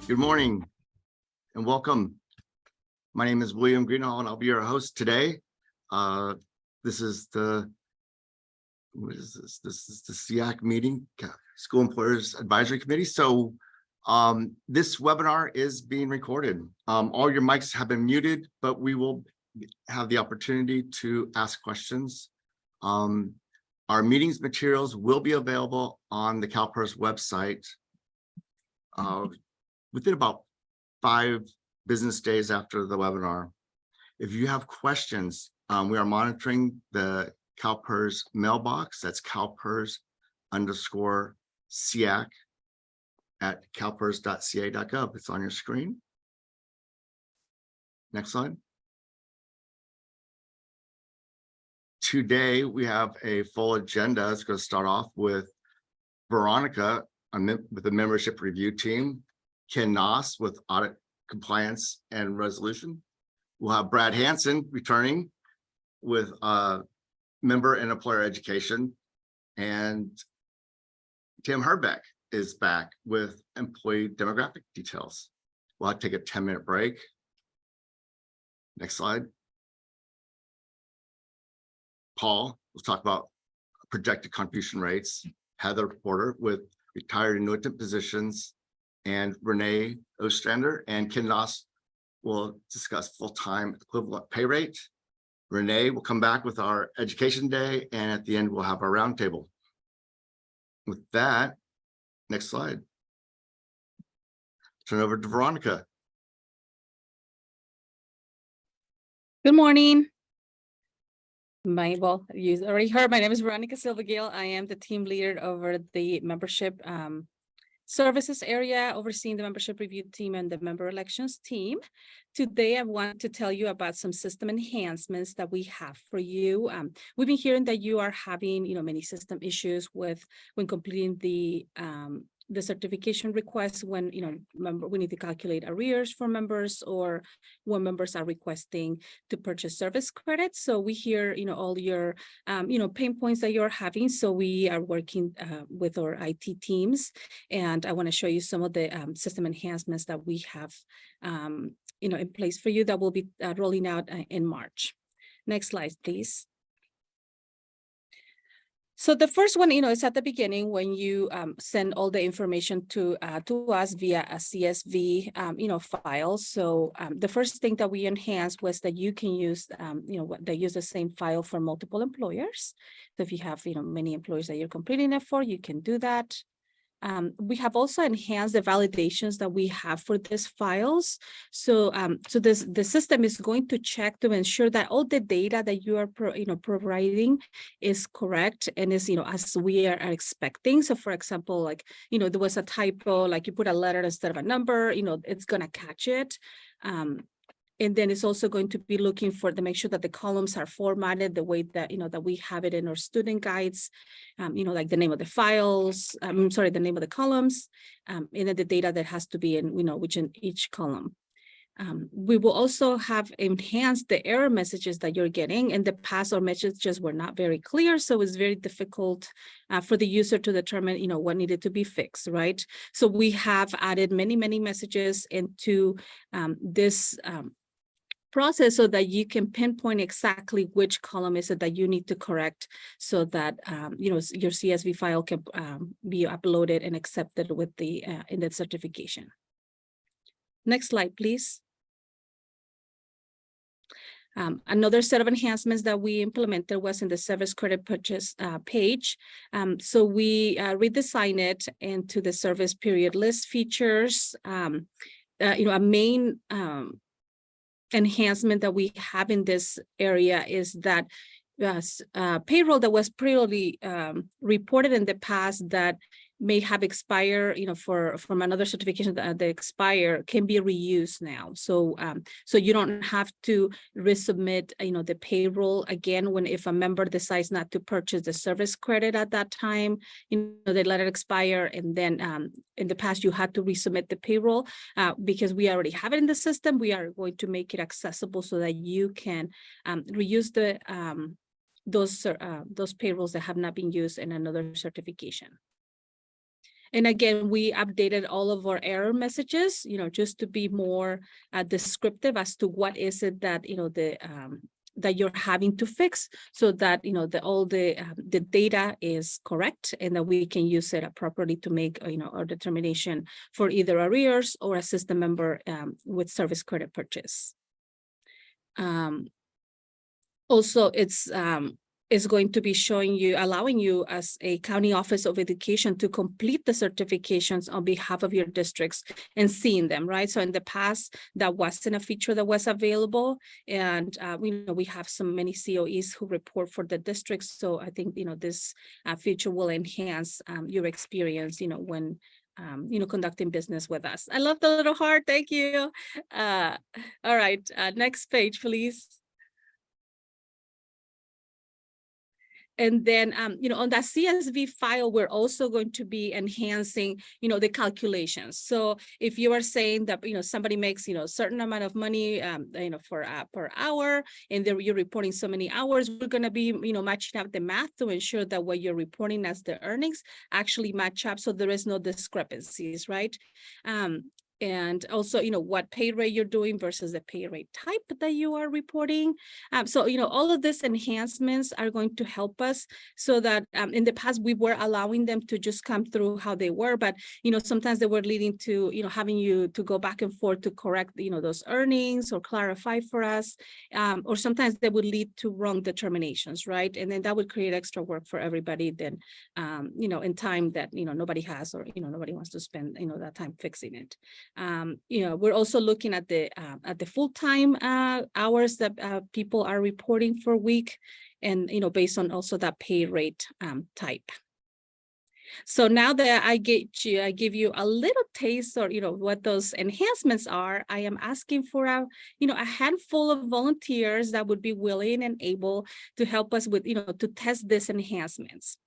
Good morning and welcome. My name is William Greenhall and I'll be your host today. This is the SEAC meeting, School Employers Advisory Committee. So this webinar is being recorded. All your mics have been muted, but we will have the opportunity to ask questions. Our meetings materials will be available on the CalPERS website within about 5 business days after the webinar. If you have questions, we are monitoring the CalPERS mailbox. That's CalPERS_SEAC at calpers.ca.gov. It's on your screen. Next slide. Today, we have a full agenda. It's going to start off with Veronica with the membership review team, Ken Noss with audit, compliance, and resolution. We'll have Brad Hansen returning with member and employer education, and Tim Herbeck is back with employee demographic details. We'll have to take a 10-minute break. Next slide. Paul, we'll talk about projected contribution rates. Heather Porter with retired annuitant positions, and Renee Ostrander and Ken Noss will discuss full-time equivalent pay rate. Renee will come back with our education day, and at the end we'll have our roundtable. With that, next slide. Turn over to Veronica. Good morning. You already heard, my name is Veronica Silva-Gil. I am the team leader over the membership services area, overseeing the membership review team and the member elections team. Today, I want to tell you about some system enhancements that we have for you. We've been hearing that you are having, many system issues when completing the certification request, when we need to calculate arrears for members, or when members are requesting to purchase service credits. So we hear all your pain points that you're having. So we are working with our IT teams, and I want to show you some of the system enhancements that we have in place for you that will be rolling out in March. Next slide, please. So the first one, is at the beginning when you send all the information to us via a CSV, file. So the first thing that we enhanced was that you can use, they use the same file for multiple employers. So if you have, many employers that you're completing it for, you can do that. We have also enhanced the validations that we have for these files. So, the system is going to check to ensure that all the data that you are providing is correct and is as we are expecting. So, for example, like there was a typo, like you put a letter instead of a number, it's gonna catch it. And then it's also going to be looking to make sure that the columns are formatted the way that, that we have it in our student guides, like the name of the files, the name of the columns, and then the data that has to be in, which in each column. We will also have enhanced the error messages that you're getting. In the past, our messages were not very clear, so it's very difficult for the user to determine, what needed to be fixed, right? So we have added many, many messages into this process so that you can pinpoint exactly which column is it that you need to correct, so that your CSV file can be uploaded and accepted with the in the certification. Next slide, please. Another set of enhancements that we implemented was in the service credit purchase page. So we redesigned it into the service period list features. A main enhancement that we have in this area is that payroll that was previously reported in the past that may have expired, from another certification that they expire can be reused now. So you don't have to resubmit, the payroll again if a member decides not to purchase the service credit at that time, they let it expire, and then in the past you had to resubmit the payroll. Because we already have it in the system, we are going to make it accessible so that you can reuse the those payrolls that have not been used in another certification. And again, we updated all of our error messages, just to be more descriptive as to what is it that, that you're having to fix, so that, all the data is correct, and that we can use it properly to make, our determination for either arrears or assist the member with service credit purchase. Also, it's going to be allowing you as a county office of education to complete the certifications on behalf of your districts and seeing them, right? So in the past, that wasn't a feature that was available. And we have so many COEs who report for the districts. So I think, this feature will enhance your experience, when conducting business with us. I love the little heart. Thank you. All right. Next page, please. And then, on that CSV file, we're also going to be enhancing, the calculations. So if you are saying that, somebody makes, a certain amount of money, for per hour, and you're reporting so many hours, we're going to be, matching up the math to ensure that what you're reporting as the earnings actually match up, so there is no discrepancies, right? And also, what pay rate you're doing versus the pay rate type that you are reporting. So, all of these enhancements are going to help us, so that in the past, we were allowing them to just come through how they were, but, sometimes they were leading to, having you to go back and forth to correct, those earnings or clarify for us, or sometimes they would lead to wrong determinations, right? And then that would create extra work for everybody then, in time that, nobody has, or, nobody wants to spend, that time fixing it. We're also looking at the full-time hours that people are reporting for a week, and based on also that pay rate type. So now that I give you a little taste, or what those enhancements are, I am asking for a handful of volunteers that would be willing and able to help us with to test these enhancements.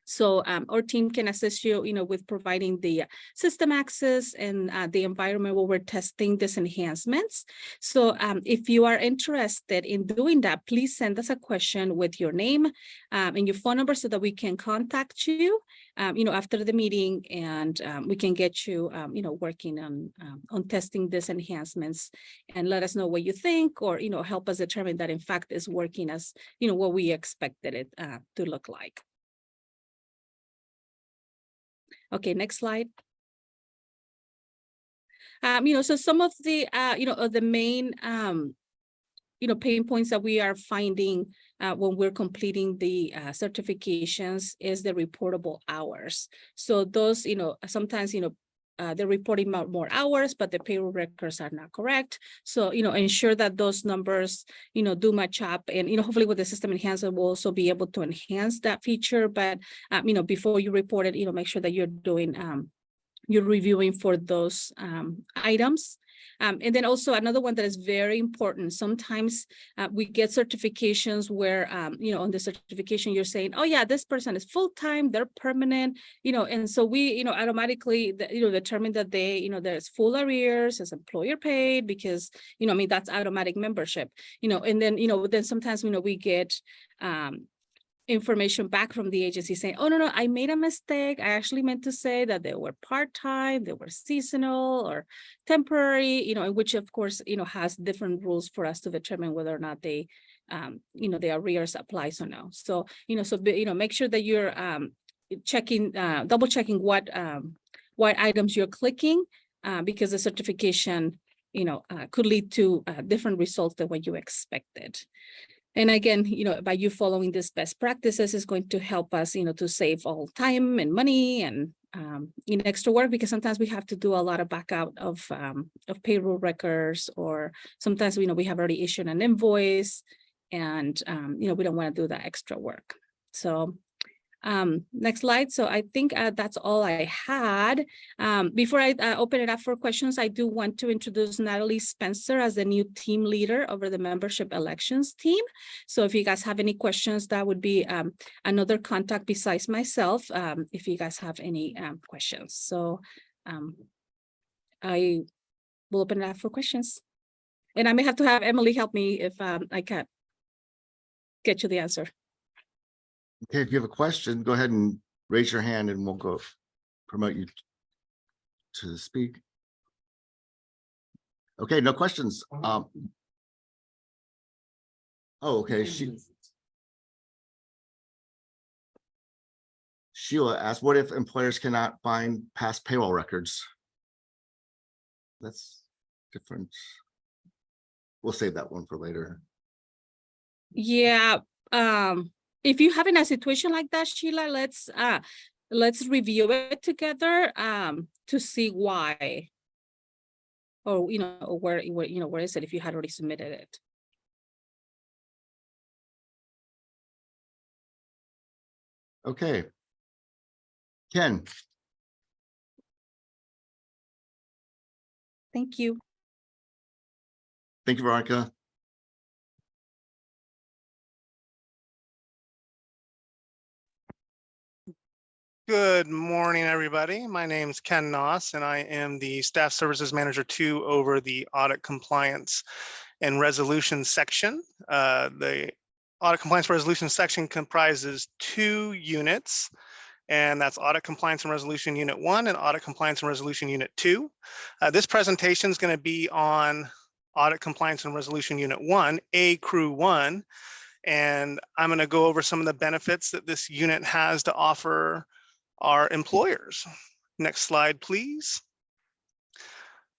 So our team can assist you, with providing the system access and the environment where we're testing these enhancements. So if you are interested in doing that, please send us a question with your name and your phone number, so that we can contact you, after the meeting, and we can get you, working on testing these enhancements, and let us know what you think, or help us determine that in fact is working as what we expected it to look like. Okay, next slide. So some of the, the main, pain points that we are finding when we're completing the certifications is the reportable hours. So those, sometimes, they're reporting more hours, but the payroll records are not correct. So, ensure that those numbers, do match up, and, hopefully with the system enhancer, we'll also be able to enhance that feature. But, before you report it, make sure that you're doing, you're reviewing for those items. And then also another one that is very important. Sometimes we get certifications where, on the certification, you're saying, oh yeah, this person is full-time, they're permanent, and so we, automatically, determine that they, there's full arrears as employer paid, because, that's automatic membership, and then, then sometimes, we get, information back from the agency saying, oh, no, I made a mistake. I actually meant to say that they were part-time, they were seasonal or temporary, which of course, has different rules for us to determine whether or not they, the arrears applies or no. So, make sure that you're checking, double checking what items you're clicking, because the certification, could lead to different results than what you expected. And again, by you following these best practices is going to help us, to save all time and money and, extra work, because sometimes we have to do a lot of backup of payroll records, or sometimes, we have already issued an invoice, and, we don't want to do that extra work. So next slide. So I think that's all I had. Before I open it up for questions, I do want to introduce Natalie Spencer as the new team leader over the membership elections team. So if you guys have any questions, that would be another contact besides myself, if you guys have any questions. So I will open it up for questions. And I may have to have Emily help me if I can't get you the answer. Okay, if you have a question, go ahead and raise your hand and we'll go promote you to speak. Okay, no questions. Oh, okay. Sheila asked, what if employers cannot find past payroll records? That's different. We'll save that one for later. Yeah, if you having a situation like that, Sheila, let's review it together to see why. Or where is it if you had already submitted it? Okay. Ken. Thank you. Thank you, Veronica. Good morning, everybody. My name is Ken Noss, and I am the Staff Services Manager 2 over the Audit Compliance and Resolution section. The Audit Compliance Resolution section comprises 2 units, and that's Audit Compliance and Resolution Unit 1 and Audit Compliance and Resolution Unit 2. This presentation is going to be on Audit Compliance and Resolution Unit 1, Crew 1, and I'm going to go over some of the benefits that this unit has to offer our employers. Next slide, please.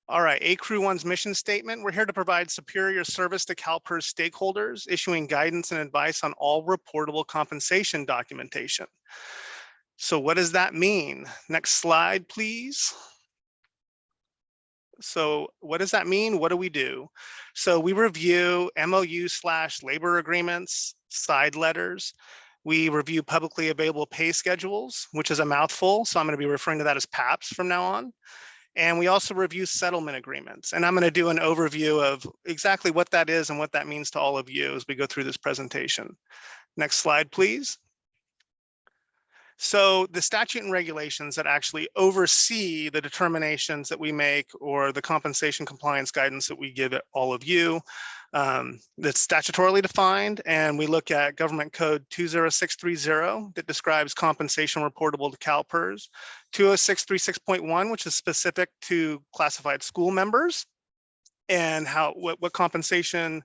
All right, Crew 1's mission statement. We're here to provide superior service to CalPERS stakeholders, issuing guidance and advice on all reportable compensation documentation. So what does that mean? Next slide, please. So what does that mean? What do we do? So we review MOU/labor agreements, side letters. We review publicly available pay schedules, which is a mouthful, so I'm going to be referring to that as PAPs from now on. And we also review settlement agreements. And I'm going to do an overview of exactly what that is and what that means to all of you as we go through this presentation. Next slide, please. So the statute and regulations that actually oversee the determinations that we make or the compensation compliance guidance that we give all of you, that's statutorily defined, and we look at Government Code 20630 that describes compensation reportable to CalPERS, 20636.1, which is specific to classified school members, and what compensation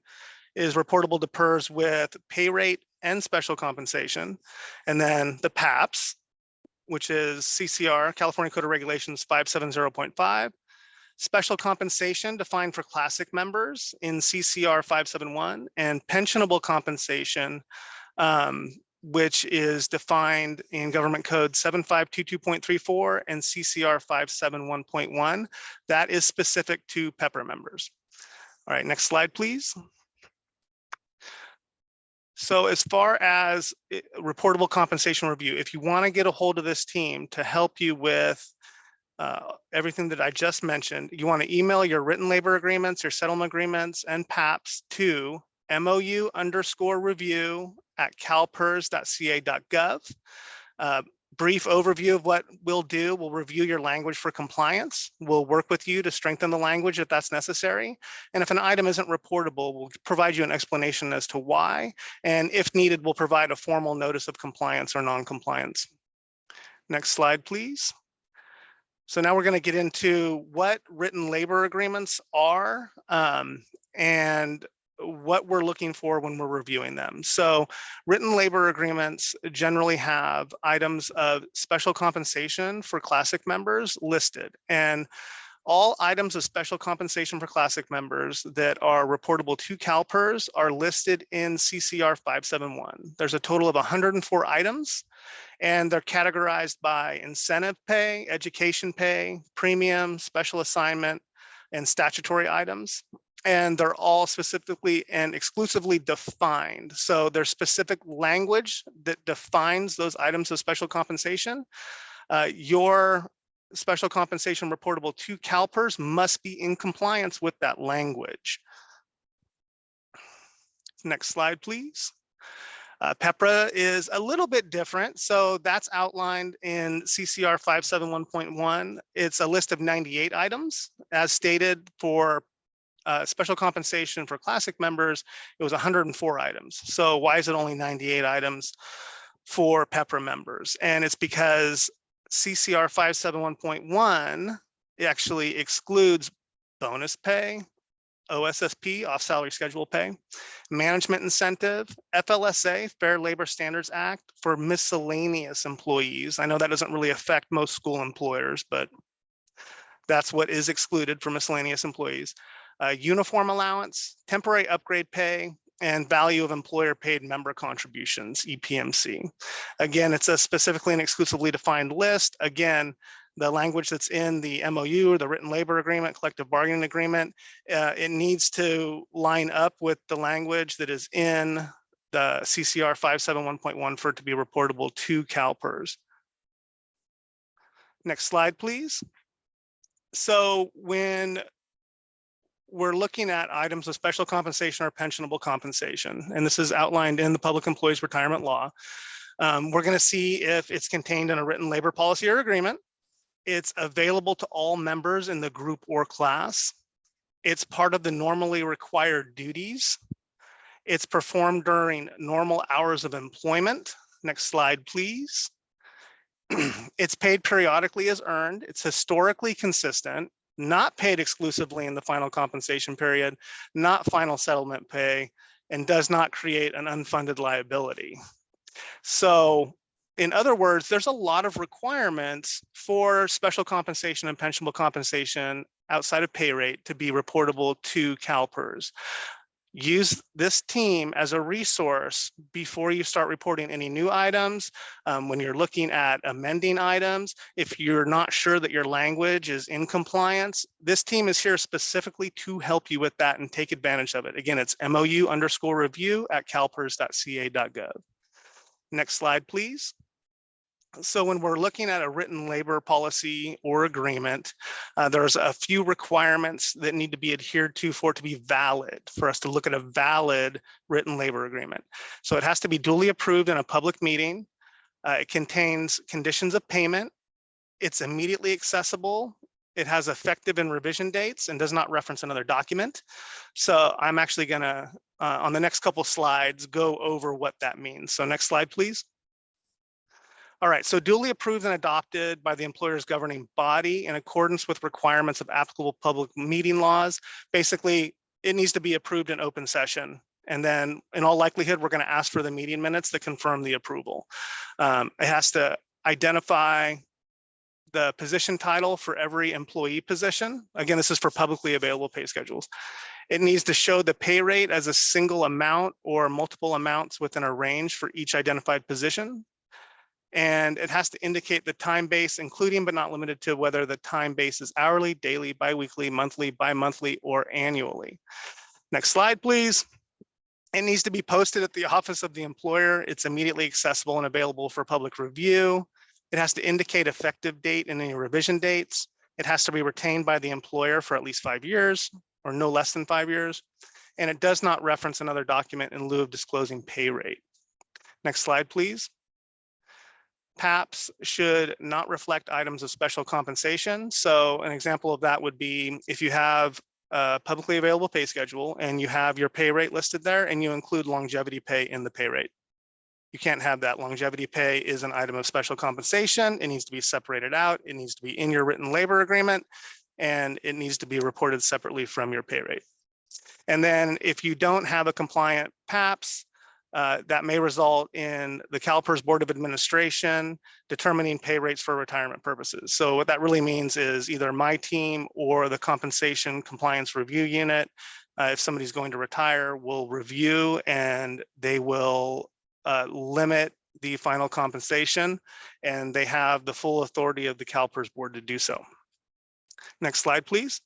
is reportable to PERS with pay rate and special compensation. And then the PAPs, which is CCR, California Code of Regulations 570.5, special compensation defined for classic members in CCR 571, and pensionable compensation, which is defined in Government Code 7522.34 and CCR 571.1. That is specific to PEPR members. All right, next slide, please. So as far as reportable compensation review, if you want to get a hold of this team to help you with everything that I just mentioned, you want to email your written labor agreements, your settlement agreements, and PAPs to MOU_review@calpers.ca.gov. Brief overview of what we'll do. We'll review your language for compliance. We'll work with you to strengthen the language if that's necessary. And if an item isn't reportable, we'll provide you an explanation as to why. And if needed, we'll provide a formal notice of compliance or non-compliance. Next slide, please. So now we're going to get into what written labor agreements are and what we're looking for when we're reviewing them. So written labor agreements generally have items of special compensation for classic members listed, and all items of special compensation for classic members that are reportable to CalPERS are listed in CCR 571. There's a total of 104 items, and they're categorized by incentive pay, education pay, premium, special assignment, and statutory items. And they're all specifically and exclusively defined. So there's specific language that defines those items of special compensation. Your special compensation reportable to CalPERS must be in compliance with that language. Next slide, please. PEPRA is a little bit different. So that's outlined in CCR 571.1. It's a list of 98 items. As stated, for special compensation for classic members, it was 104 items. So why is it only 98 items for PEPRA members? And it's because CCR 571.1 actually excludes bonus pay, OSSP, off salary schedule pay, management incentive, FLSA, Fair Labor Standards Act, for miscellaneous employees. I know that doesn't really affect most school employers, but that's what is excluded for miscellaneous employees. Uniform allowance, temporary upgrade pay, and value of employer paid member contributions, EPMC. Again, it's a specifically and exclusively defined list. Again, the language that's in the MOU or the written labor agreement, collective bargaining agreement, it needs to line up with the language that is in the CCR 571.1 for it to be reportable to CalPERS. Next slide, please. So when we're looking at items of special compensation or pensionable compensation, and this is outlined in the Public Employees Retirement Law, we're going to see if it's contained in a written labor policy or agreement. It's available to all members in the group or class. It's part of the normally required duties. It's performed during normal hours of employment. Next slide, please. It's paid periodically as earned. It's historically consistent, not paid exclusively in the final compensation period, not final settlement pay, and does not create an unfunded liability. So in other words, there's a lot of requirements for special compensation and pensionable compensation outside of pay rate to be reportable to CalPERS. Use this team as a resource before you start reporting any new items. When you're looking at amending items, if you're not sure that your language is in compliance, this team is here specifically to help you with that and take advantage of it. Again, it's MOU_review@calpers.ca.gov. Next slide, please. So when we're looking at a written labor policy or agreement, there's a few requirements that need to be adhered to for it to be valid, for us to look at a valid written labor agreement. So it has to be duly approved in a public meeting. It contains conditions of payment. It's immediately accessible. It has effective and revision dates and does not reference another document. So I'm actually gonna, on the next couple slides, go over what that means. So next slide, please. All right, so duly approved and adopted by the employer's governing body in accordance with requirements of applicable public meeting laws. Basically, it needs to be approved in open session. And then in all likelihood, we're going to ask for the meeting minutes to confirm the approval. It has to identify the position title for every employee position. Again, this is for publicly available pay schedules. It needs to show the pay rate as a single amount or multiple amounts within a range for each identified position. And it has to indicate the time base, including but not limited to whether the time base is hourly, daily, biweekly, monthly, bi-monthly, or annually. Next slide, please. It needs to be posted at the office of the employer. It's immediately accessible and available for public review. It has to indicate effective date and any revision dates. It has to be retained by the employer for at least 5 years or no less than 5 years. And it does not reference another document in lieu of disclosing pay rate. Next slide, please. PAPs should not reflect items of special compensation. So an example of that would be if you have a publicly available pay schedule and you have your pay rate listed there and you include longevity pay in the pay rate. You can't have that. Longevity pay is an item of special compensation. It needs to be separated out. It needs to be in your written labor agreement, and it needs to be reported separately from your pay rate. And then if you don't have a compliant PAPs, that may result in the CalPERS Board of Administration determining pay rates for retirement purposes. So what that really means is either my team or the Compensation Compliance Review Unit, if somebody's going to retire, will review and they will limit the final compensation, and they have the full authority of the CalPERS Board to do so. Next slide, please.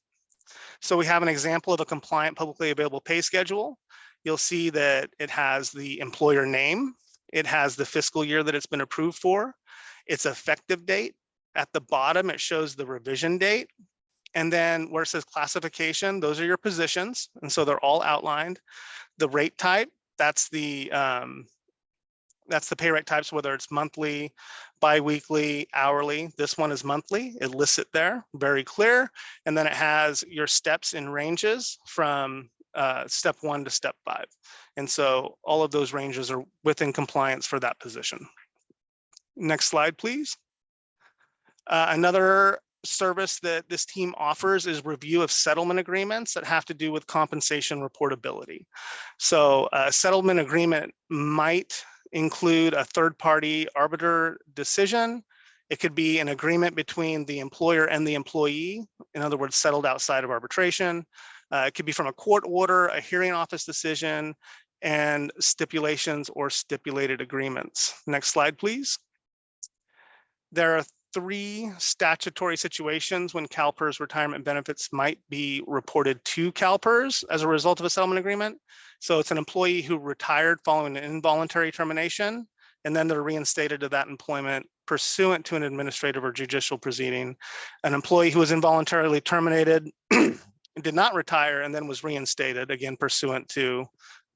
So we have an example of a compliant publicly available pay schedule. You'll see that it has the employer name. It has the fiscal year that it's been approved for. Its effective date. At the bottom, it shows the revision date. And then where it says classification, those are your positions. And so they're all outlined. The rate type, that's the pay rate types, whether it's monthly, bi-weekly, hourly. This one is monthly. It lists it there, very clear. And then it has your steps and ranges from step 1 to step 5. And so all of those ranges are within compliance for that position. Next slide, please. Another service that this team offers is review of settlement agreements that have to do with compensation reportability. So a settlement agreement might include a third-party arbiter decision. It could be an agreement between the employer and the employee, in other words, settled outside of arbitration. It could be from a court order, a hearing office decision, and stipulations or stipulated agreements. Next slide, please. There are 3 statutory situations when CalPERS retirement benefits might be reported to CalPERS as a result of a settlement agreement. So it's an employee who retired following an involuntary termination, and then they're reinstated to that employment pursuant to an administrative or judicial proceeding. An employee who was involuntarily terminated did not retire and then was reinstated, again, pursuant to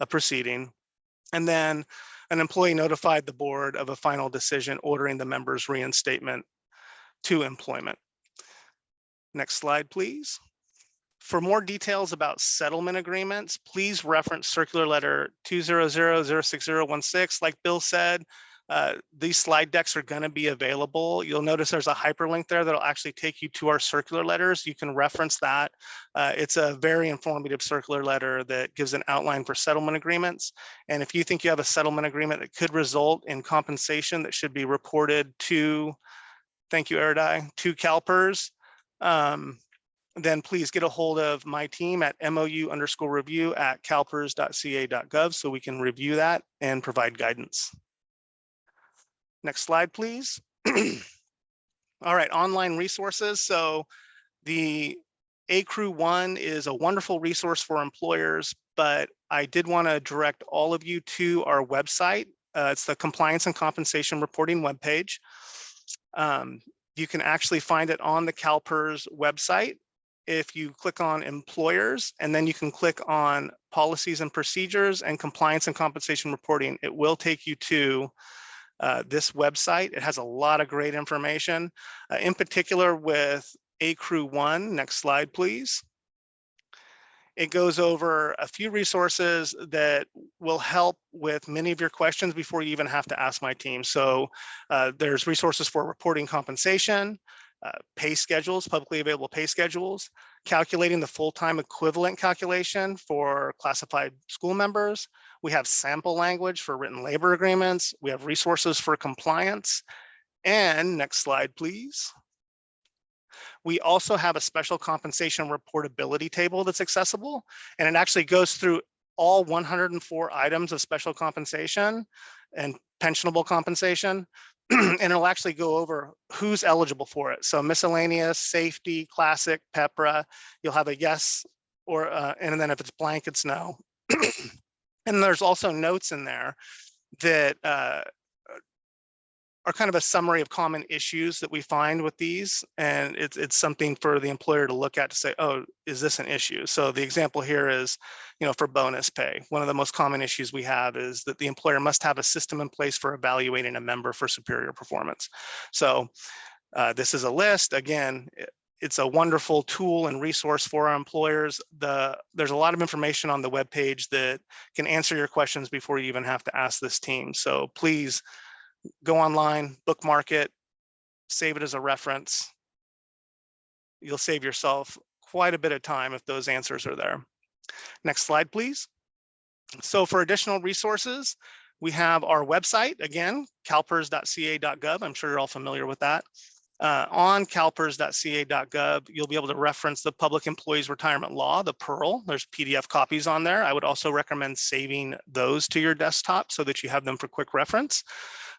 a proceeding. And then an employee notified the board of a final decision ordering the member's reinstatement to employment. Next slide, please. For more details about settlement agreements, please reference circular letter 200-06016. Like Bill said, these slide decks are going to be available. You'll notice there's a hyperlink there that'll actually take you to our circular letters. You can reference that. It's a very informative circular letter that gives an outline for settlement agreements. And if you think you have a settlement agreement that could result in compensation that should be reported to, thank you, Erudai, to CalPERS, then please get a hold of my team at mou_review@calpers.ca.gov so we can review that and provide guidance. Next slide, please. All right, online resources. So the ACRU One is a wonderful resource for employers, but I did want to direct all of you to our website. It's the Compliance and Compensation Reporting webpage. You can actually find it on the CalPERS website. If you click on employers, and then you can click on policies and procedures and compliance and compensation reporting, it will take you to this website. It has a lot of great information, in particular with ACRU One. Next slide, please. It goes over a few resources that will help with many of your questions before you even have to ask my team. So there's resources for reporting compensation, pay schedules, publicly available pay schedules, calculating the full-time equivalent calculation for classified school members. We have sample language for written labor agreements. We have resources for compliance. And next slide, please. We also have a special compensation reportability table that's accessible, and it actually goes through all 104 items of special compensation and pensionable compensation. And it'll actually go over who's eligible for it. So miscellaneous, safety, classic, PEPRA, you'll have a yes or, and then if it's blank, it's no. And there's also notes in there that are kind of a summary of common issues that we find with these. And it's something for the employer to look at to say, oh, is this an issue? So the example here is, for bonus pay. One of the most common issues we have is that the employer must have a system in place for evaluating a member for superior performance. So this is a list. Again, it's a wonderful tool and resource for our employers. There's a lot of information on the webpage that can answer your questions before you even have to ask this team. So please, go online, bookmark it, save it as a reference. You'll save yourself quite a bit of time if those answers are there. Next slide, please. So for additional resources, we have our website, again, calpers.ca.gov. I'm sure you're all familiar with that. On calpers.ca.gov, you'll be able to reference the Public Employees Retirement Law, the PEARL. There's PDF copies on there. I would also recommend saving those to your desktop so that you have them for quick reference.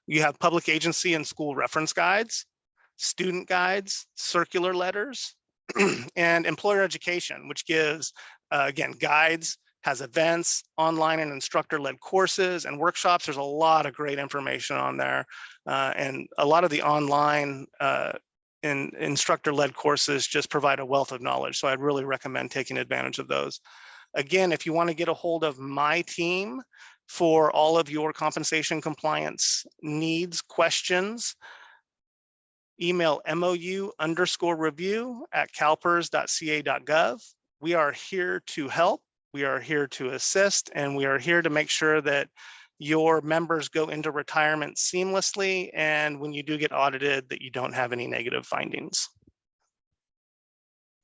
You have public agency and school reference guides, student guides, circular letters, and employer education, which gives, again, guides, has events, online and instructor-led courses and workshops. There's a lot of great information on there. And a lot of the online and instructor-led courses just provide a wealth of knowledge. So I'd really recommend taking advantage of those. Again, if you want to get a hold of my team for all of your compensation compliance needs, questions, email mou_review@calpers.ca.gov. We are here to help. We are here to assist, and we are here to make sure that your members go into retirement seamlessly, and when you do get audited, that you don't have any negative findings.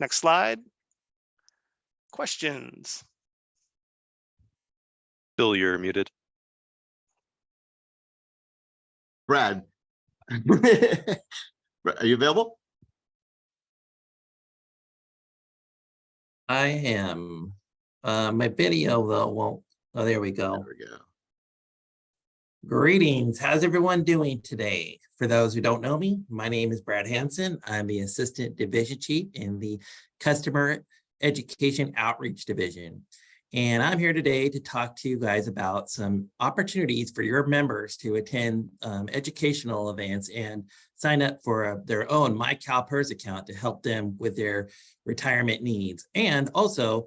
Next slide. Questions? Bill, you're muted. Brad. Are you available? I am. My video though won't. Oh, there we There go. we go. Greetings. How's everyone doing today? For those who don't know me, my name is Brad Hansen. I'm the Assistant Division Chief in the Customer Education Outreach Division. And I'm here today to talk to you guys about some opportunities for your members to attend educational events and sign up for their own CalPERS account to help them with their retirement needs. And also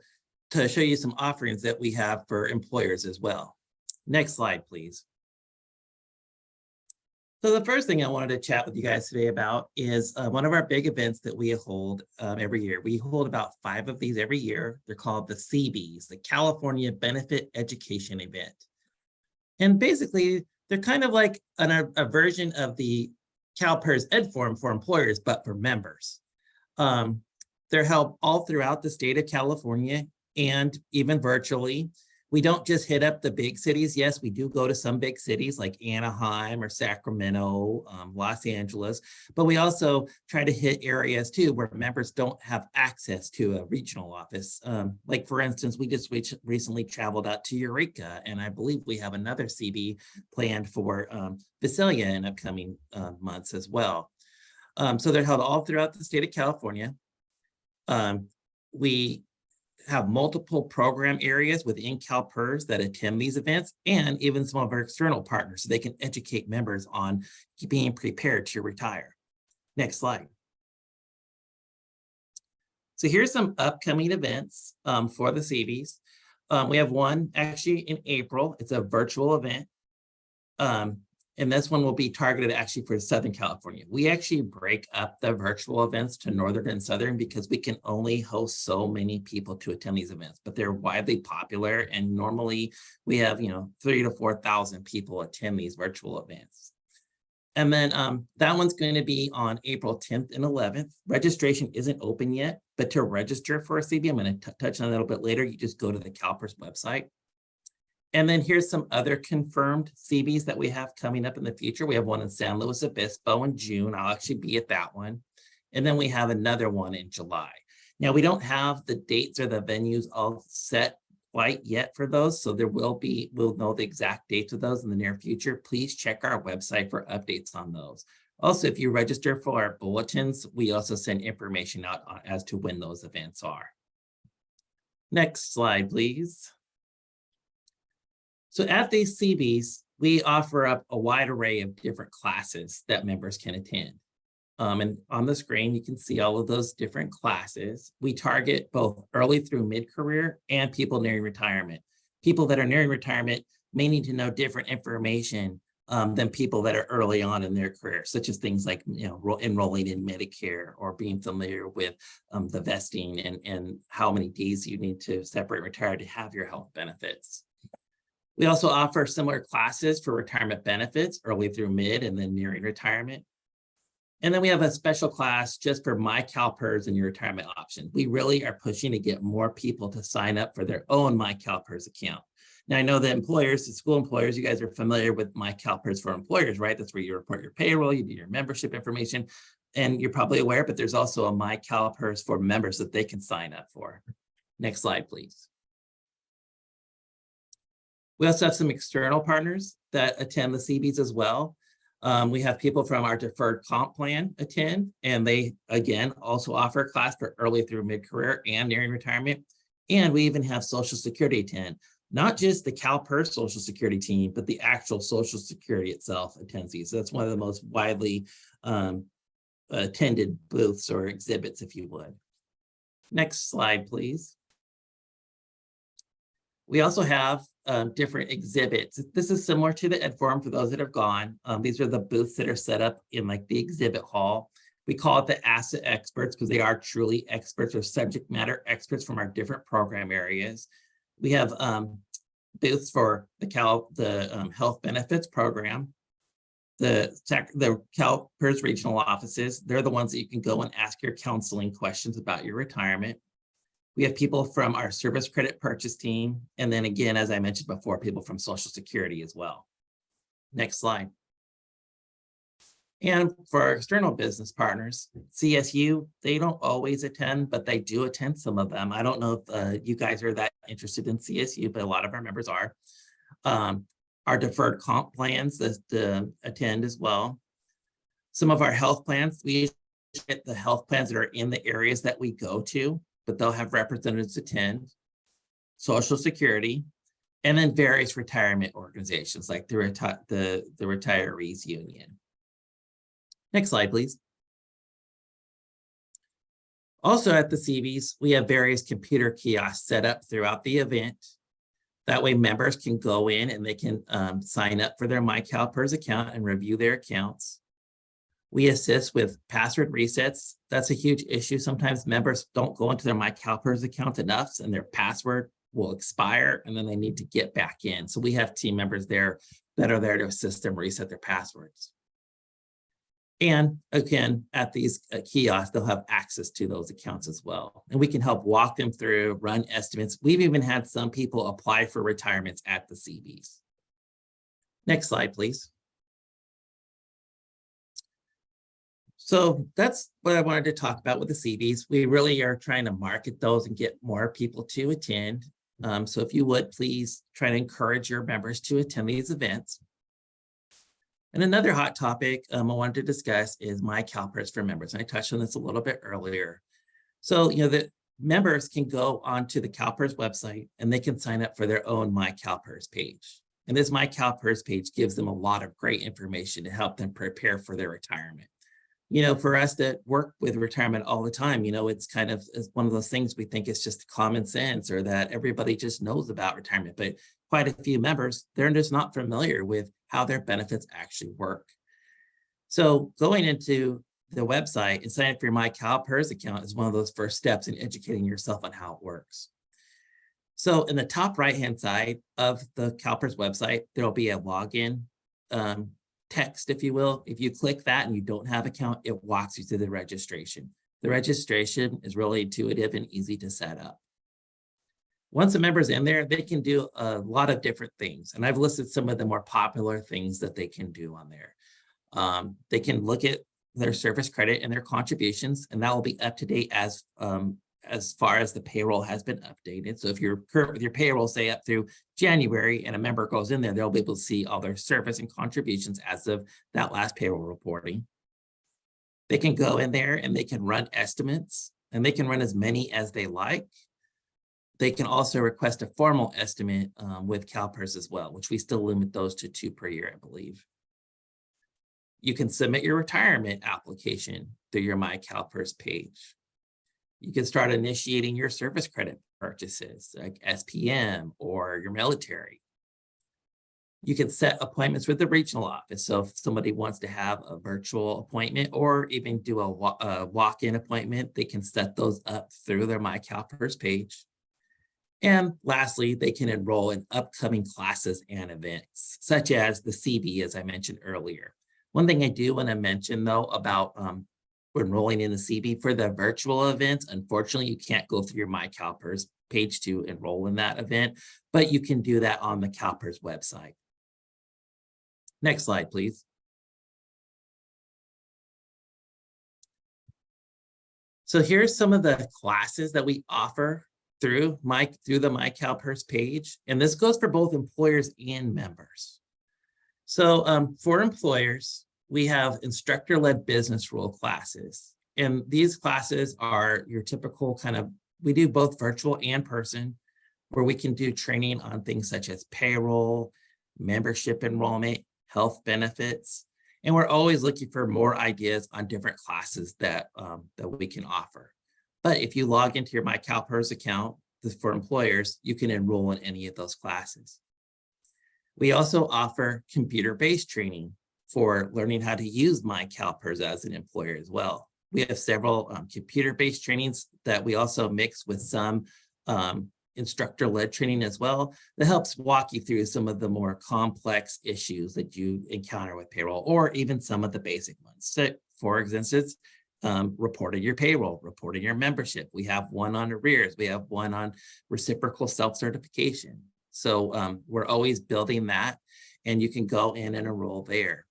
to show you some offerings that we have for employers as well. Next slide, please. So the first thing I wanted to chat with you guys today about is one of our big events that we hold every year. We hold about 5 of these every year. They're called the CBs, the California Benefit Education Event. And basically, they're kind of like a version of the CalPERS Ed Forum for employers, but for members. They're held all throughout the state of California and even virtually. We don't just hit up the big cities. Yes, we do go to some big cities like Anaheim or Sacramento, Los Angeles, but we also try to hit areas too where members don't have access to a regional office. Like for instance, we just recently traveled out to Eureka, and I believe we have another CB planned for Visalia in upcoming months as well. So they're held all throughout the state of California. We have multiple program areas within CalPERS that attend these events, and even some of our external partners, so they can educate members on being prepared to retire. Next slide. So here's some upcoming events for the CVs. We have one actually in April. It's a virtual event. And this one will be targeted actually for Southern California. We actually break up the virtual events to Northern and Southern because we can only host so many people to attend these events, but they're widely popular. And normally we have, 3,000 to 4,000 people attend these virtual events. And then that one's going to be on April 10th and 11th. Registration isn't open yet, but to register for a CB, I'm going to touch on that a little bit later. You just go to the CalPERS website. And then here's some other confirmed CBs that we have coming up in the future. We have one in San Luis Obispo in June. I'll actually be at that one. And then we have another one in July. Now, we don't have the dates or the venues all set quite yet for those. So there will be, we'll know the exact dates of those in the near future. Please check our website for updates on those. Also, if you register for our bulletins, we also send information out as to when those events are. Next slide, please. So at these CBs, we offer up a wide array of different classes that members can attend. And on the screen, you can see all of those different classes. We target both early through mid-career and people nearing retirement. People that are nearing retirement may need to know different information than people that are early on in their career, such as things like enrolling in Medicare or being familiar with the vesting and how many days you need to separate and retire to have your health benefits. We also offer similar classes for retirement benefits, early through mid and then nearing retirement. And then we have a special class just for CalPERS and your retirement option. We really are pushing to get more people to sign up for their own CalPERS account. Now, I know that employers, the school employers, you guys are familiar with CalPERS for employers, right? That's where you report your payroll, you do your membership information, and you're probably aware, but there's also a CalPERS for members that they can sign up for. Next slide, please. We also have some external partners that attend the CBs as well. We have people from our deferred comp plan attend, and they, again, also offer a class for early through mid-career and nearing retirement. And we even have Social Security attend, not just the CalPERS Social Security team, but the actual Social Security itself attends these. So that's one of the most widely attended booths or exhibits, if you would. Next slide, please. We also have different exhibits. This is similar to the Ed Forum for those that have gone. These are the booths that are set up in like the exhibit hall. We call it the asset experts because they are truly experts or subject matter experts from our different program areas. We have booths for the health benefits program. The CalPERS regional offices, they're the ones that you can go and ask your counseling questions about your retirement. We have people from our service credit purchase team. And then again, as I mentioned before, people from Social Security as well. Next slide. And for our external business partners, CSU, they don't always attend, but they do attend some of them. I don't know if you guys are that interested in CSU, but a lot of our members are. Our deferred comp plans that attend as well. Some of our health plans, we get the health plans that are in the areas that we go to, but they'll have representatives attend. Social Security, and then various retirement organizations like the Retirees Union. Next slide, please. Also at the CVs, we have various computer kiosks set up throughout the event. That way members can go in and they can sign up for their CalPERS account and review their accounts. We assist with password resets. That's a huge issue. Sometimes members don't go into their CalPERS account enough and their password will expire and then they need to get back in. So we have team members there that are there to assist them reset their passwords. And again, at these kiosks, they'll have access to those accounts as well. And we can help walk them through, run estimates. We've even had some people apply for retirements at the CVs. Next slide, please. So that's what I wanted to talk about with the CVs. We really are trying to market those and get more people to attend. So if you would, please try to encourage your members to attend these events. And another hot topic I wanted to discuss is CalPERS for members. And I touched on this a little bit earlier. So, the members can go onto the CalPERS website and they can sign up for their own CalPERS page. And this CalPERS page gives them a lot of great information to help them prepare for their retirement. For us that work with retirement all the time, it's kind of one of those things we think is just common sense or that everybody just knows about retirement. But quite a few members, they're just not familiar with how their benefits actually work. So going into the website and signing up for your CalPERS account is one of those first steps in educating yourself on how it works. So in the top right-hand side of the CalPERS website, there'll be a login text, if you will. If you click that and you don't have an account, it walks you through the registration. The registration is really intuitive and easy to set up. Once a member's in there, they can do a lot of different things. And I've listed some of the more popular things that they can do on there. They can look at their service credit and their contributions, and that will be up to date as far as the payroll has been updated. So if you're current with your payroll, say up through January, and a member goes in there, they'll be able to see all their service and contributions as of that last payroll reporting. They can go in there and they can run estimates, and they can run as many as they like. They can also request a formal estimate with CalPERS as well, which we still limit those to 2 per year, I believe. You can submit your retirement application through your CalPERS page. You can start initiating your service credit purchases like SPM or your military. You can set appointments with the regional office. So if somebody wants to have a virtual appointment or even do a walk-in appointment, they can set those up through their CalPERS page. And lastly, they can enroll in upcoming classes and events, such as the CV, as I mentioned earlier. One thing I do want to mention, though, about enrolling in the CV for the virtual events, unfortunately, you can't go through your CalPERS page to enroll in that event, but you can do that on the CalPERS website. Next slide, please. So here's some of the classes that we offer through the CalPERS page, and this goes for both employers and members. So for employers, we have instructor-led business rule classes, and these classes are your typical we do both virtual and person, where we can do training on things such as payroll, membership enrollment, health benefits, and we're always looking for more ideas on different classes that we can offer. But if you log into your CalPERS account for employers, you can enroll in any of those classes. We also offer computer-based training for learning how to use CalPERS as an employer as well. We have several computer-based trainings that we also mix with some instructor-led training as well that helps walk you through some of the more complex issues that you encounter with payroll, or even some of the basic ones. So, for instance, reporting your payroll, reporting your membership. We have one on arrears. We have one on reciprocal self-certification. So we're always building that, and you can go in and enroll there.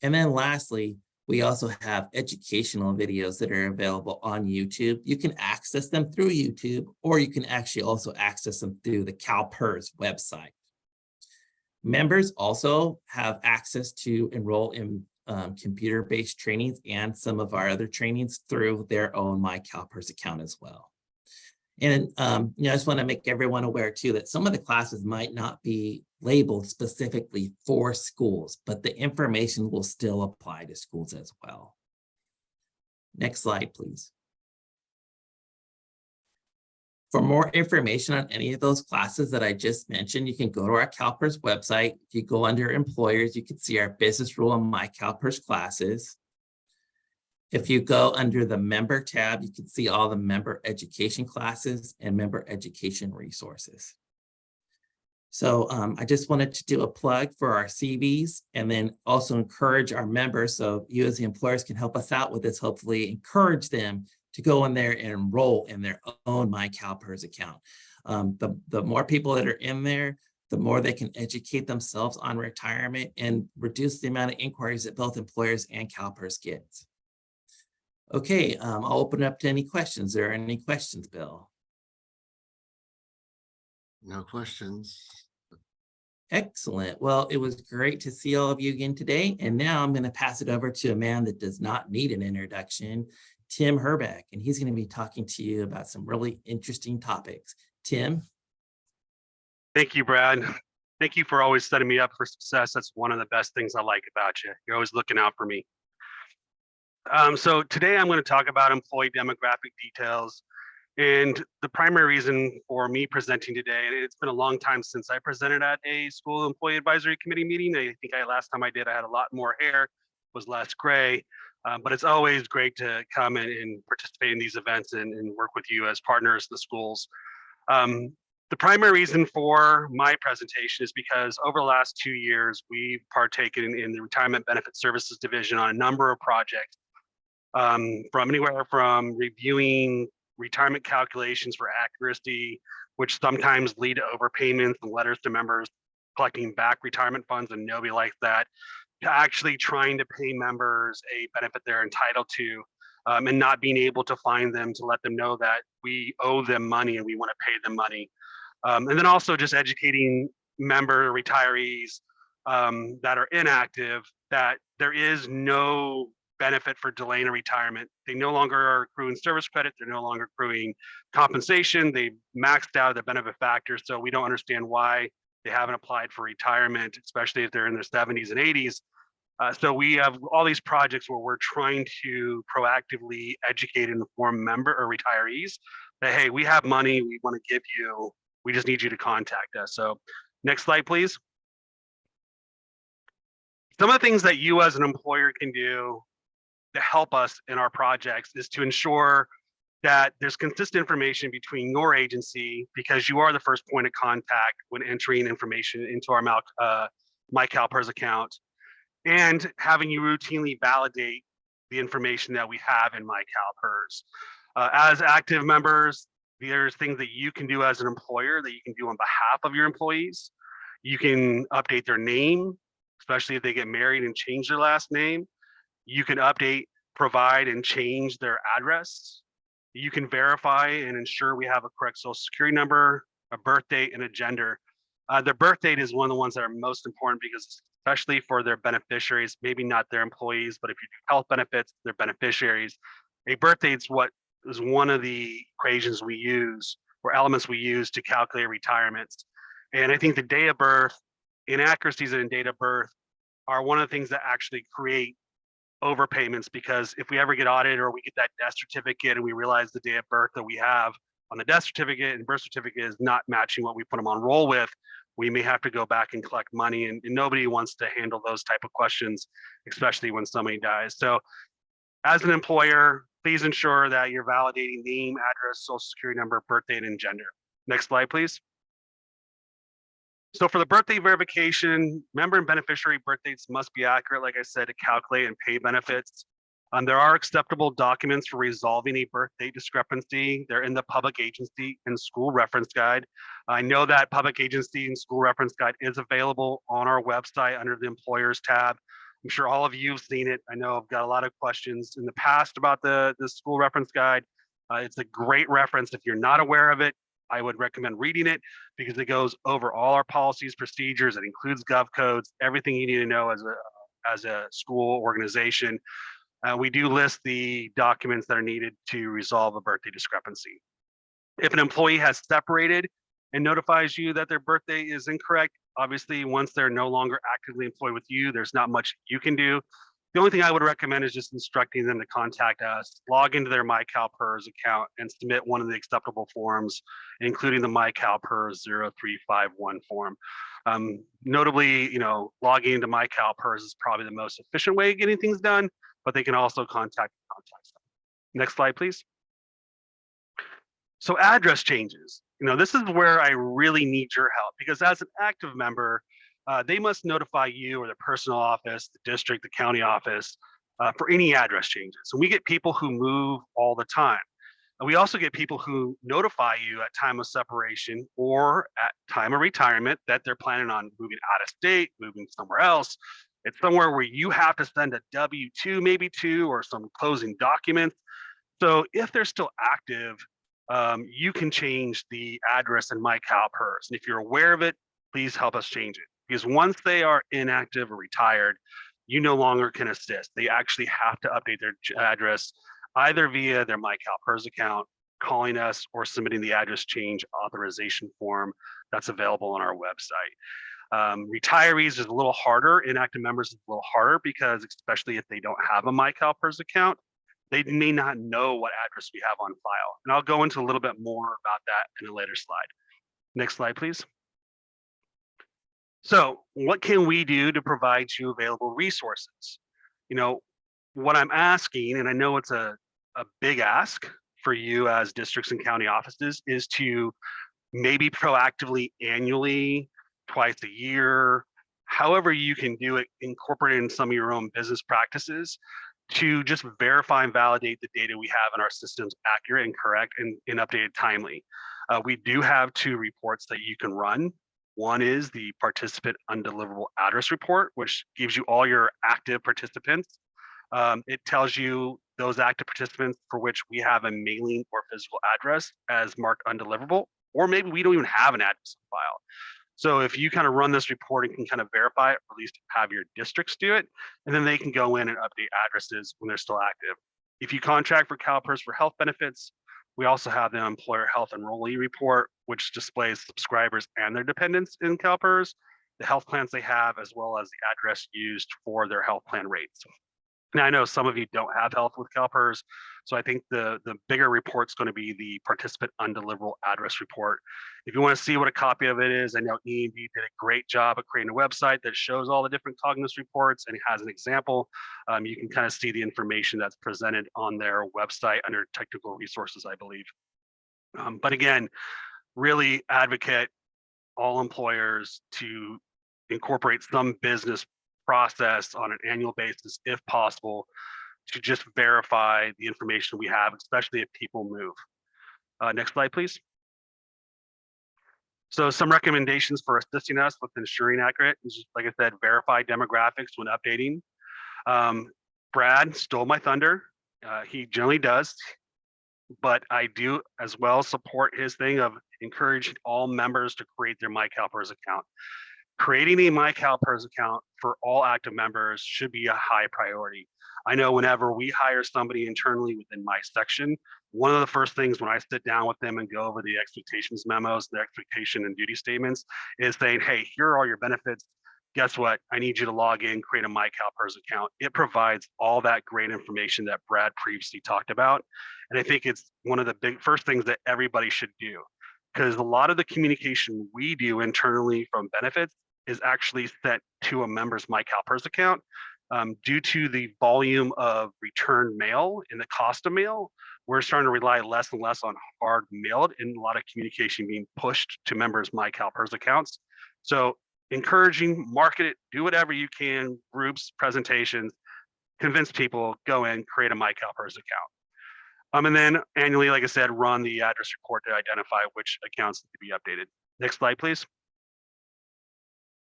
And then lastly, we also have educational videos that are available on YouTube. You can access them through YouTube, or you can actually also access them through the CalPERS website. Members also have access to enroll in computer-based trainings and some of our other trainings through their own CalPERS account as well. And I just want to make everyone aware too that some of the classes might not be labeled specifically for schools, but the information will still apply to schools as well. Next slide, please. For more information on any of those classes that I just mentioned, you can go to our CalPERS website. If you go under employers, you can see our business rule and CalPERS classes. If you go under the member tab, you can see all the member education classes and member education resources. So I just wanted to do a plug for our CVs and then also encourage our members. So you as the employers can help us out with this, hopefully encourage them to go in there and enroll in their own CalPERS account. The more people that are in there, the more they can educate themselves on retirement and reduce the amount of inquiries that both employers and CalPERS get. Okay, I'll open it up to any questions. Are there any questions, Bill? No questions. Excellent. Well, it was great to see all of you again today. And now I'm going to pass it over to a man that does not need an introduction, Tim Herbeck, and he's going to be talking to you about some really interesting topics. Tim? Thank you, Brad. Thank you for always setting me up for success. That's one of the best things I like about you. You're always looking out for me. So today I'm going to talk about employee demographic details. And the primary reason for me presenting today, and it's been a long time since I presented at a school employee advisory committee meeting. I think last time I did, I had a lot more hair, was less gray. But it's always great to come and participate in these events and work with you as partners, the schools. The primary reason for my presentation is because over the last 2 years, we've partaken in the Retirement Benefit Services Division on a number of projects, from anywhere from reviewing retirement calculations for accuracy, which sometimes lead to overpayments and letters to members collecting back retirement funds, and nobody likes that, to actually trying to pay members a benefit they're entitled to, and not being able to find them to let them know that we owe them money and we want to pay them money. And then also just educating member retirees that are inactive that there is no benefit for delaying a retirement. They no longer are accruing service credit. They're no longer accruing compensation. They maxed out the benefit factor. So we don't understand why they haven't applied for retirement, especially if they're in their 70s and 80s. So we have all these projects where we're trying to proactively educate and inform member or retirees that, hey, we have money we want to give you. We just need you to contact us. So next slide, please. Some of the things that you as an employer can do to help us in our projects is to ensure that there's consistent information between your agency, because you are the first point of contact when entering information into our CalPERS account, and having you routinely validate the information that we have in CalPERS. As active members, there's things that you can do as an employer that you can do on behalf of your employees. You can update their name, especially if they get married and change their last name. You can update, provide, and change their address. You can verify and ensure we have a correct social security number, a birth date, and a gender. Their birth date is one of the ones that are most important, because especially for their beneficiaries, maybe not their employees, but if you do health benefits, their beneficiaries, a birth date is one of the equations we use, or elements we use to calculate retirements. And I think the date of birth, inaccuracies in date of birth, are one of the things that actually create overpayments, because if we ever get audited or we get that death certificate and we realize the date of birth that we have on the death certificate and birth certificate is not matching what we put them on roll with, we may have to go back and collect money, and nobody wants to handle those type of questions, especially when somebody dies. So as an employer, please ensure that you're validating name, address, social security number, birth date, and gender. Next slide, please. So for the birthday verification, member and beneficiary birth dates must be accurate, like I said, to calculate and pay benefits. There are acceptable documents for resolving a birth date discrepancy. They're in the public agency and school reference guide. I know that public agency and school reference guide is available on our website under the employers tab. I'm sure all of you have seen it. I know I've got a lot of questions in the past about the school reference guide. It's a great reference. If you're not aware of it, I would recommend reading it because it goes over all our policies, procedures. It includes gov codes, everything you need to know as a school organization. We do list the documents that are needed to resolve a birthday discrepancy. If an employee has separated and notifies you that their birthday is incorrect, obviously, once they're no longer actively employed with you, there's not much you can do. The only thing I would recommend is just instructing them to contact us, log into their CalPERS account and submit one of the acceptable forms, including the CalPERS 0351 form. Notably, logging into CalPERS is probably the most efficient way of getting things done, but they can also contact them. Next slide, please. So address changes. This is where I really need your help because as an active member, they must notify you or the personnel office, the district, the county office for any address changes. And we get people who move all the time. And we also get people who notify you at time of separation or at time of retirement that they're planning on moving out of state, moving somewhere else. It's somewhere where you have to send a W-2, maybe two, or some closing documents. So if they're still active, you can change the address in CalPERS. And if you're aware of it, please help us change it. Because once they are inactive or retired, you no longer can assist. They actually have to update their address either via their CalPERS account, calling us, or submitting the address change authorization form that's available on our website. Retirees is a little harder. Inactive members is a little harder because especially if they don't have a CalPERS account, they may not know what address we have on file. And I'll go into a little bit more about that in a later slide. Next slide, please. So what can we do to provide you available resources? What I'm asking, and I know it's a big ask for you as districts and county offices, is to maybe proactively annually, twice a year, however you can do it, incorporate in some of your own business practices to just verify and validate the data we have in our systems accurate and correct and updated timely. We do have 2 reports that you can run. One is the participant undeliverable address report, which gives you all your active participants. It tells you those active participants for which we have a mailing or physical address as marked undeliverable, or maybe we don't even have an address file. So if you kind of run this report and can kind of verify it, or at least have your districts do it, and then they can go in and update addresses when they're still active. If you contract for CalPERS for health benefits, we also have the employer health enrollee report, which displays subscribers and their dependents in CalPERS, the health plans they have, as well as the address used for their health plan rates. Now, I know some of you don't have health with CalPERS, so I think the bigger report's going to be the participant undeliverable address report. If you want to see what a copy of it is, I know E&B did a great job of creating a website that shows all the different Cognos reports and it has an example. You can kind of see the information that's presented on their website under technical resources, I believe. But again, really advocate all employers to incorporate some business process on an annual basis, if possible, to just verify the information we have, especially if people move. Next slide, please. So some recommendations for assisting us with ensuring accurate is, like I said, verify demographics when updating. Brad stole my thunder. He generally does, but I do as well support his thing of encouraging all members to create their CalPERS account. Creating a CalPERS account for all active members should be a high priority. I know whenever we hire somebody internally within my section, one of the first things when I sit down with them and go over the expectations memos, the expectation and duty statements, is saying, hey, here are all your benefits. Guess what? I need you to log in, create a CalPERS account. It provides all that great information that Brad previously talked about. And I think it's one of the big first things that everybody should do, because a lot of the communication we do internally from benefits is actually sent to a member's CalPERS account. Due to the volume of return mail and the cost of mail, we're starting to rely less and less on hard mailed and a lot of communication being pushed to members' My CalPERS accounts. So encouraging, market it, do whatever you can, groups, presentations, convince people, go in, create a My CalPERS account. And then annually, like I said, run the address report to identify which accounts need to be updated. Next slide, please.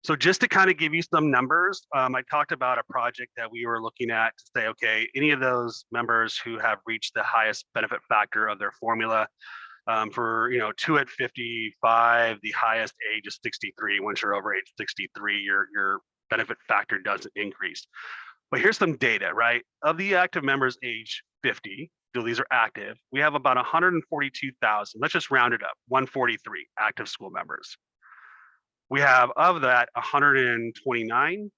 So just to kind of give you some numbers, I talked about a project that we were looking at to say, okay, any of those members who have reached the highest benefit factor of their formula for, 2 at 55, the highest age is 63. Once you're over age 63, your benefit factor doesn't increase. But here's some data, right? Of the active members age 50, so these are active, we have about 142,000, let's just round it up, 143 active school members. We have of that 129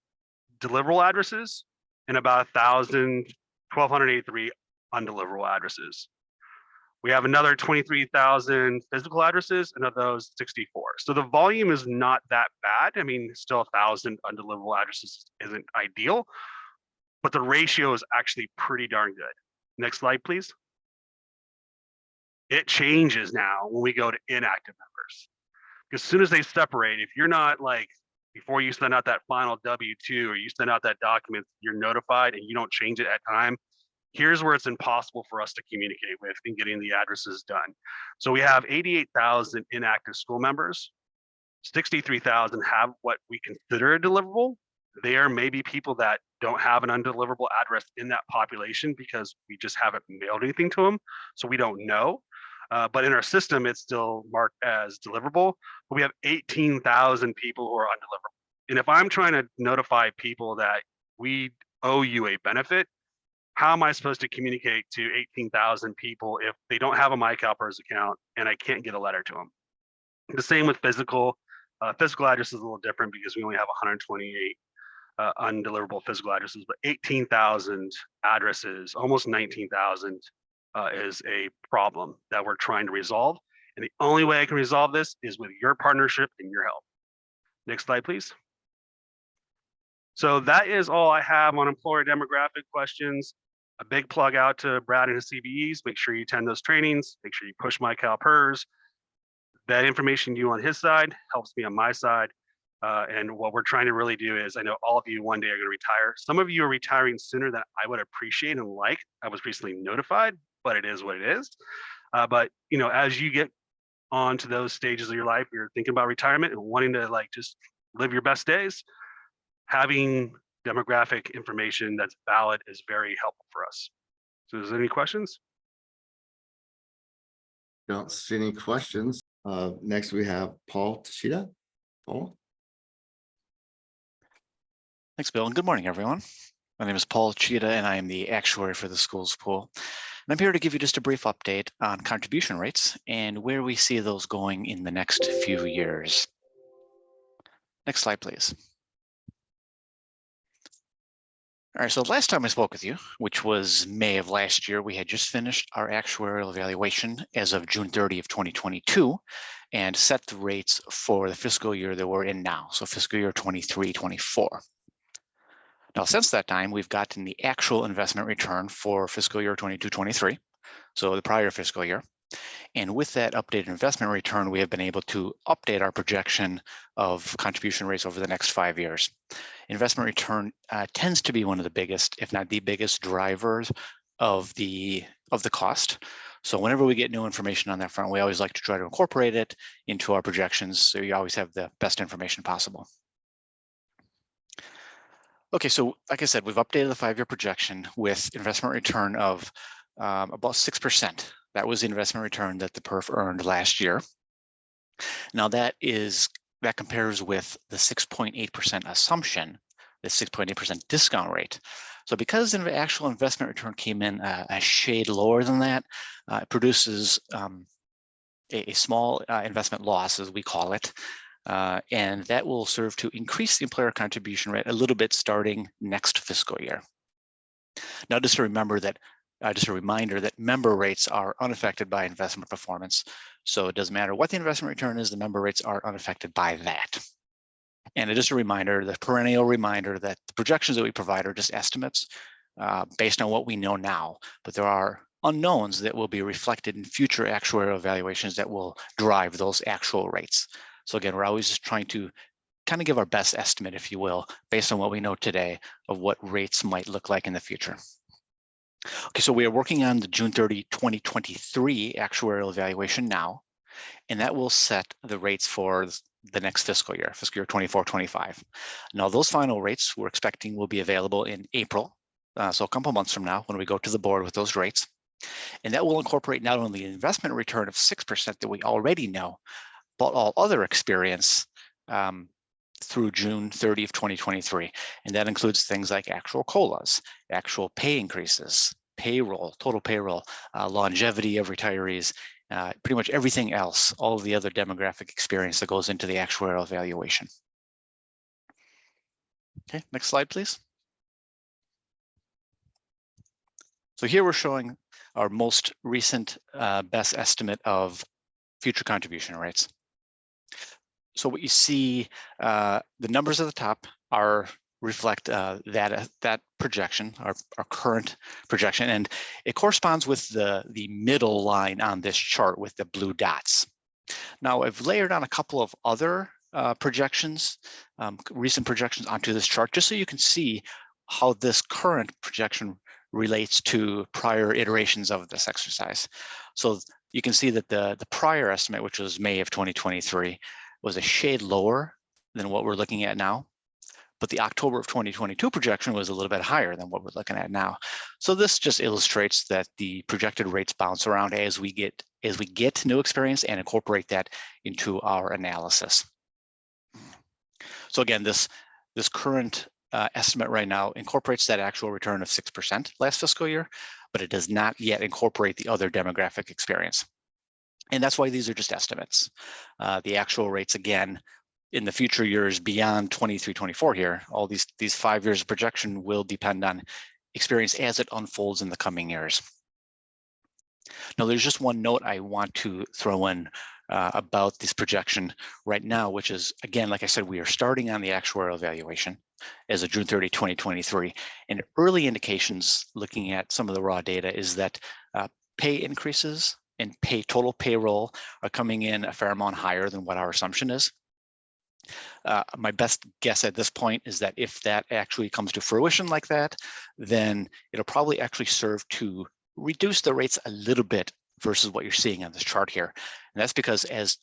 deliverable addresses and about 1,283 undeliverable addresses. We have another 23,000 physical addresses, and of those 64. So the volume is not that bad. I mean, still 1,000 undeliverable addresses isn't ideal, but the ratio is actually pretty darn good. Next slide, please. It changes now when we go to inactive members. As soon as they separate, if you're not like, before you send out that final W-2 or you send out that document, you're notified and you don't change it at time, here's where it's impossible for us to communicate with in getting the addresses done. So we have 88,000 inactive school members. 63,000 have what we consider a deliverable. There may be people that don't have an undeliverable address in that population because we just haven't mailed anything to them. So we don't know. But in our system, it's still marked as deliverable. But we have 18,000 people who are undeliverable. And if I'm trying to notify people that we owe you a benefit, how am I supposed to communicate to 18,000 people if they don't have a My CalPERS account and I can't get a letter to them? The same with physical. Physical address is a little different because we only have 128 undeliverable physical addresses, but 18,000 addresses, almost 19,000 is a problem that we're trying to resolve. And the only way I can resolve this is with your partnership and your help. Next slide, please. So that is all I have on employer demographic questions. A big plug out to Brad and his CBEs. Make sure you attend those trainings. Make sure you push My CalPERS. That information you on his side helps me on my side. And what we're trying to really do is, I know all of you one day are going to retire. Some of you are retiring sooner than I would appreciate and like. I was recently notified, but it is what it is. But as you get on to those stages of your life, you're thinking about retirement and wanting to just live your best days, having demographic information that's valid is very helpful for us. So is there any questions? Don't see any questions. Next we have Paul Tashida. Paul. Thanks, Bill, and good morning, everyone. My name is Paul Chida, and I am the actuary for the schools pool. And I'm here to give you just a brief update on contribution rates and where we see those going in the next few years. Next slide, please. All right, so last time I spoke with you, which was May of last year, we had just finished our actuarial evaluation as of June 30 of 2022 and set the rates for the fiscal year that we're in now, so fiscal year 23-24. Now, since that time, we've gotten the actual investment return for fiscal year 22-23, so the prior fiscal year. And with that updated investment return, we have been able to update our projection of contribution rates over the next 5 years. Investment return tends to be one of the biggest, if not the biggest, drivers of the cost. So whenever we get new information on that front, we always like to try to incorporate it into our projections, so you always have the best information possible. Okay, so like I said, we've updated the 5-year projection with investment return of about 6%. That was the investment return that the PERF earned last year. Now that compares with the 6.8% assumption, the 6.8% discount rate. So because the actual investment return came in a shade lower than that, it produces a small investment loss, as we call it. And that will serve to increase the employer contribution rate a little bit starting next fiscal year. Now, just a reminder that member rates are unaffected by investment performance. So it doesn't matter what the investment return is, the member rates are unaffected by that. And just a reminder, the perennial reminder that the projections that we provide are just estimates based on what we know now, but there are unknowns that will be reflected in future actuarial evaluations that will drive those actual rates. So again, we're always just trying to kind of give our best estimate, if you will, based on what we know today of what rates might look like in the future. Okay, so we are working on the June 30, 2023 actuarial evaluation now, and that will set the rates for the next fiscal year 24-25. Now, those final rates we're expecting will be available in April, so a couple months from now when we go to the board with those rates. And that will incorporate not only the investment return of 6% that we already know, but all other experience through June 30th, 2023. And that includes things like actual COLAs, actual pay increases, payroll, total payroll, longevity of retirees, pretty much everything else, all of the other demographic experience that goes into the actuarial evaluation. Okay, next slide, please. So here we're showing our most recent best estimate of future contribution rates. So what you see, the numbers at the top reflect that projection, our current projection, and it corresponds with the middle line on this chart with the blue dots. Now I've layered on a couple of other projections, recent projections onto this chart, just so you can see how this current projection relates to prior iterations of this exercise. So you can see that the prior estimate, which was May of 2023, was a shade lower than what we're looking at now, but the October of 2022 projection was a little bit higher than what we're looking at now. So this just illustrates that the projected rates bounce around as we get new experience and incorporate that into our analysis. So again, this current estimate right now incorporates that actual return of 6% last fiscal year, but it does not yet incorporate the other demographic experience. And that's why these are just estimates. The actual rates, again, in the future years beyond 23-24 here, all these 5 years of projection will depend on experience as it unfolds in the coming years. Now, there's just one note I want to throw in about this projection right now, which is, again, like I said, we are starting on the actuarial evaluation as of June 30, 2023. And early indications looking at some of the raw data is that pay increases and total payroll are coming in a fair amount higher than what our assumption is. My best guess at this point is that if that actually comes to fruition like that, then it'll probably actually serve to reduce the rates a little bit versus what you're seeing on this chart here. And that's because as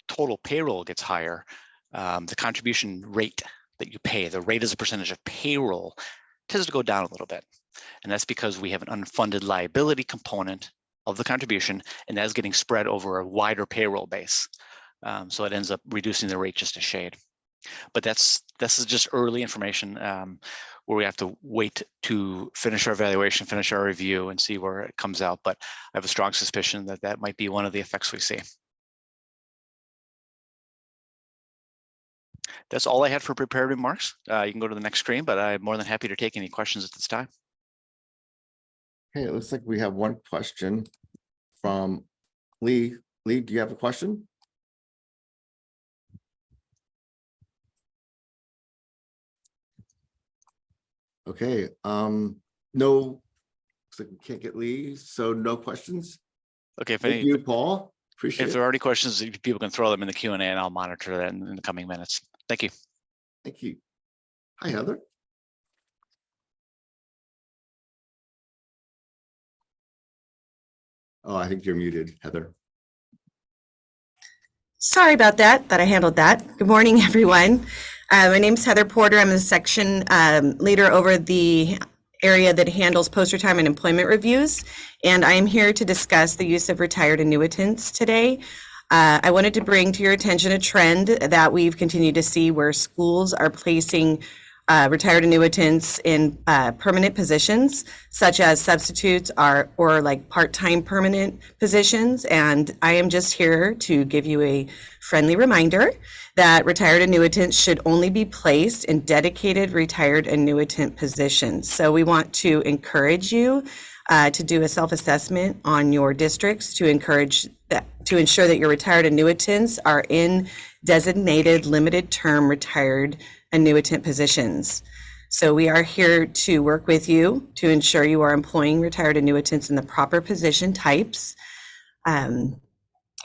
total payroll gets higher, the contribution rate that you pay, the rate as a percentage of payroll, tends to go down a little bit. And that's because we have an unfunded liability component of the contribution, and that's getting spread over a wider payroll base. So it ends up reducing the rate just a shade. But this is just early information where we have to wait to finish our evaluation, finish our review, and see where it comes out. But I have a strong suspicion that that might be one of the effects we see. That's all I had for prepared remarks. You can go to the next screen, but I'm more than happy to take any questions at this time. Okay, it looks like we have one question from Lee. Lee, do you have a question? Okay, no, looks like we can't get Lee, so no questions. Okay, Thank you, Paul. Appreciate if it. there are any questions, people can throw them in the Q&A and I'll monitor that in the coming minutes. Thank you. Thank you. Hi, Heather. Oh, I think you're muted, Heather. Sorry about that, I handled that. Good morning, everyone. My name's Heather Porter. I'm the section leader over the area that handles post-retirement employment reviews, and I am here to discuss the use of retired annuitants today. I wanted to bring to your attention a trend that we've continued to see where schools are placing retired annuitants in permanent positions, such as substitutes or like part-time permanent positions. And I am just here to give you a friendly reminder that retired annuitants should only be placed in dedicated retired annuitant positions. So we want to encourage you to do a self-assessment on your districts to ensure that your retired annuitants are in designated limited term retired annuitant positions. So we are here to work with you to ensure you are employing retired annuitants in the proper position types.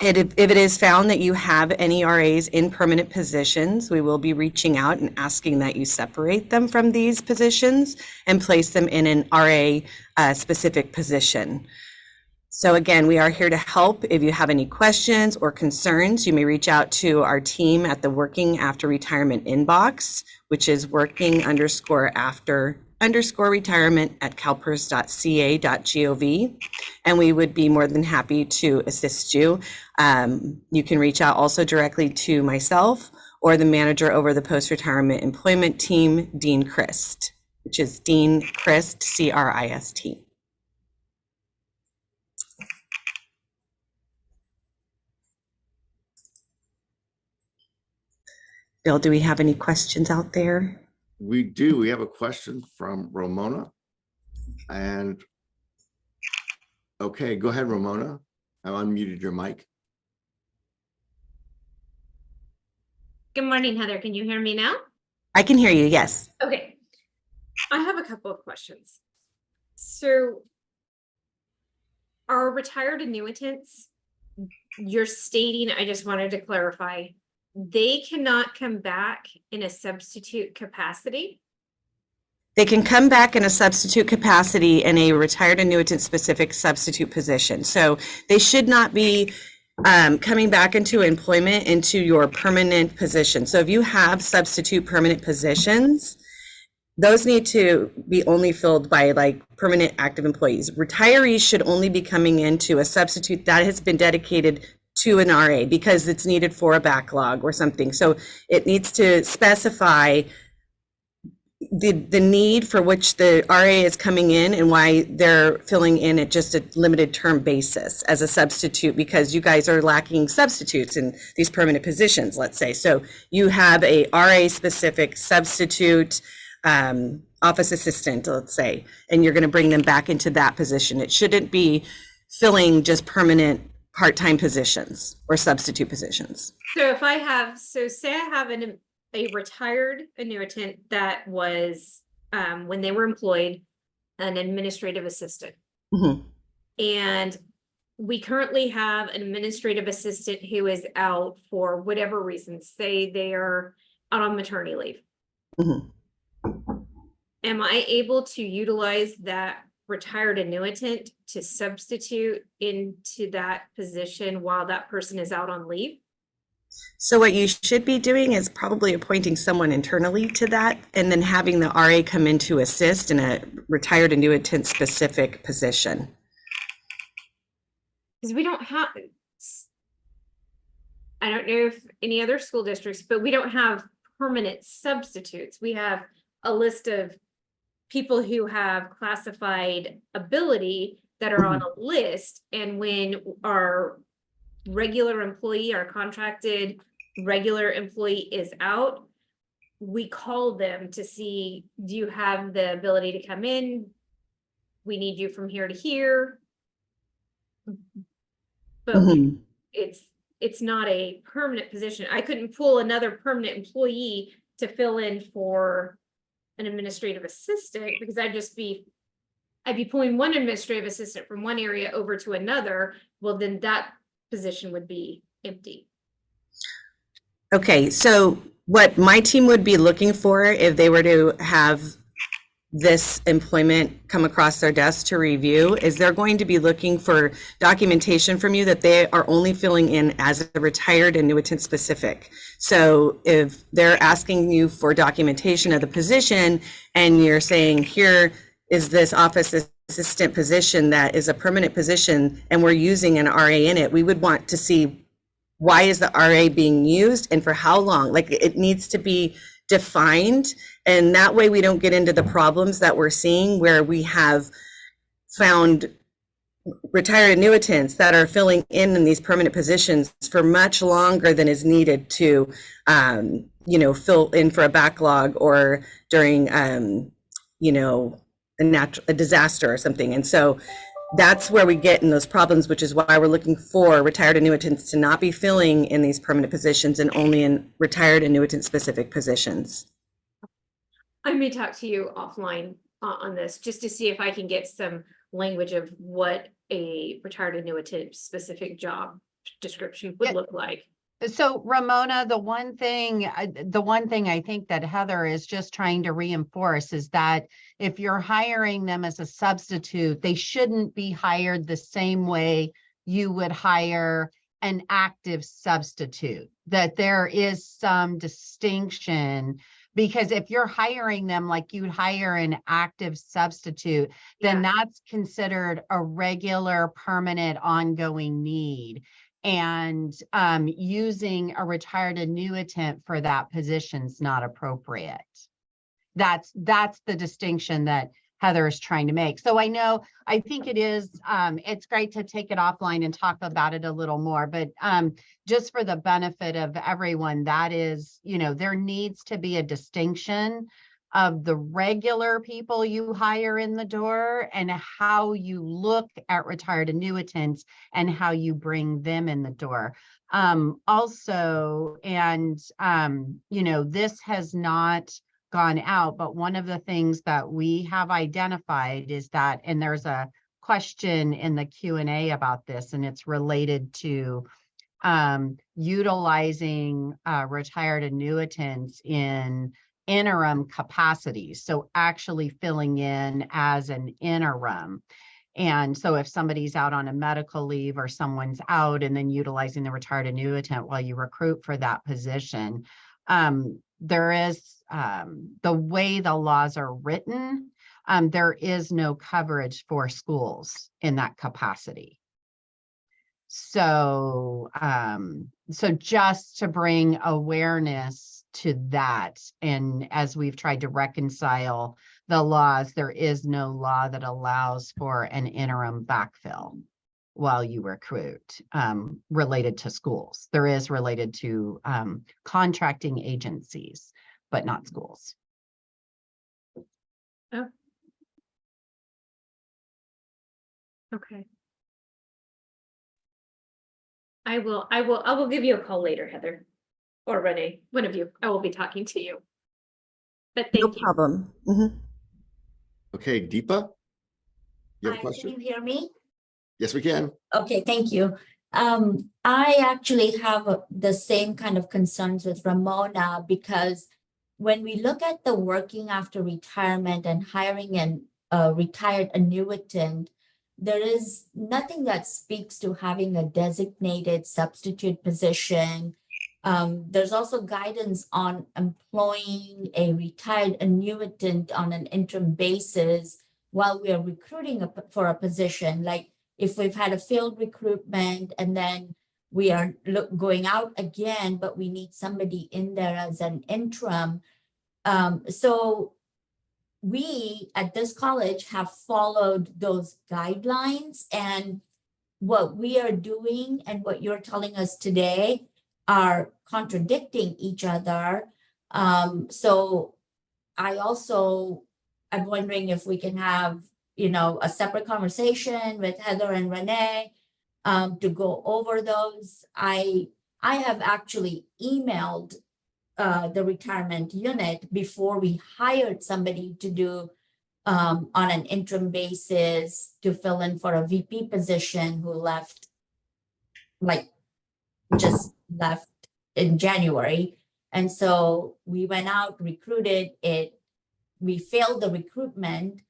If it is found that you have any RAs in permanent positions, we will be reaching out and asking that you separate them from these positions and place them in an RA specific position. So again, we are here to help. If you have any questions or concerns, you may reach out to our team at the Working After Retirement inbox, which is working_after_retirement@calpers.ca.gov. And we would be more than happy to assist you. You can reach out also directly to myself or the manager over the post-retirement employment team, Dean Christ, which is Dean Christ, Christ. Bill, do we have any questions out there? We do. We have a question from Ramona. And okay, go ahead, Ramona. I've unmuted your mic. Good morning, Heather. Can you hear me now? I can hear you, yes. Okay. I have a couple of questions. So our retired annuitants, you're stating, I just wanted to clarify, they cannot come back in a substitute capacity? They can come back in a substitute capacity in a retired annuitant specific substitute position. So they should not be coming back into employment into your permanent position. So if you have substitute permanent positions, those need to be only filled by like permanent active employees. Retirees should only be coming into a substitute that has been dedicated to an RA because it's needed for a backlog or something. So it needs to specify the need for which the RA is coming in and why they're filling in at just a limited term basis as a substitute, because you guys are lacking substitutes in these permanent positions, let's say. So you have a RA specific substitute office assistant, let's say, and you're going to bring them back into that position. It shouldn't be filling just permanent part-time positions or substitute positions. So if I have, so say I have a retired annuitant that was, when they were employed, an administrative assistant. Mm-hmm. And we currently have an administrative assistant who is out for whatever reason, say they are out on maternity leave. Mm-hmm. Am I able to utilize that retired annuitant to substitute into that position while that person is out on leave? So what you should be doing is probably appointing someone internally to that and then having the RA come in to assist in a retired annuitant specific position. Because we don't have, I don't know if any other school districts, but we don't have permanent substitutes. We have a list of people who have classified ability that are on a list. And when our regular employee, our contracted regular employee is out, we call them to see, do you have the ability to come in? We need you from here to here. But Mm-hmm. it's not a permanent position. I couldn't pull another permanent employee to fill in for an administrative assistant because I'd be pulling one administrative assistant from one area over to another. Well, then that position would be empty. Okay, so what my team would be looking for if they were to have this employment come across their desk to review is they're going to be looking for documentation from you that they are only filling in as a retired annuitant specific. So if they're asking you for documentation of the position and you're saying, here is this office assistant position that is a permanent position and we're using an RA in it, we would want to see why is the RA being used and for how long? Like it needs to be defined, and that way we don't get into the problems that we're seeing where we have found retired annuitants that are filling in these permanent positions for much longer than is needed to fill in for a backlog or during a disaster or something. And so that's where we get in those problems, which is why we're looking for retired annuitants to not be filling in these permanent positions and only in retired annuitant specific positions. I may talk to you offline on this, just to see if I can get some language of what a retired annuitant specific job description would Yeah. look like. So Ramona, the one thing I think that Heather is just trying to reinforce is that if you're hiring them as a substitute, they shouldn't be hired the same way you would hire an active substitute, that there is some distinction. Because if you're hiring them like you'd hire an active substitute, then that's considered a regular, permanent, ongoing need. And using a retired annuitant for that position is not appropriate. That's the distinction that Heather is trying to make. So I think it is, it's great to take it offline and talk about it a little more, but just for the benefit of everyone, that is, there needs to be a distinction of the regular people you hire in the door and how you look at retired annuitants and how you bring them in the door. Also, and, this has not gone out, but one of the things that we have identified is that, and there's a question in the Q&A about this, and it's related to utilizing retired annuitants in interim capacities. So actually filling in as an interim. And so if somebody's out on a medical leave or someone's out, and then utilizing the retired annuitant while you recruit for that position, there is, the way the laws are written, there is no coverage for schools in that capacity. So, so just to bring awareness to that, and as we've tried to reconcile the laws, there is no law that allows for an interim backfill while you recruit, related to schools. There is related to contracting agencies, but not schools. Oh. Okay. I will give you a call later, Heather, or Renee, one of you. I will be talking to you. But No thank you. problem. Mhm. Okay, Deepa? You have a Hi, question? can you hear me? Yes, we can. Okay, thank you. I actually have the same kind of concerns with Ramona, because when we look at the working after retirement and hiring a retired annuitant, there is nothing that speaks to having a designated substitute position. There's also guidance on employing a retired annuitant on an interim basis while we are recruiting for a position. Like if we've had a failed recruitment and then we are going out again, but we need somebody in there as an interim. So we at this college have followed those guidelines, and what we are doing and what you're telling us today are contradicting each other. So I also am wondering if we can have, a separate conversation with Heather and Renee to go over those. I have actually emailed the retirement unit before we hired somebody to do on an interim basis to fill in for a VP position who left, just left in January. And so we went out, recruited it. We failed the recruitment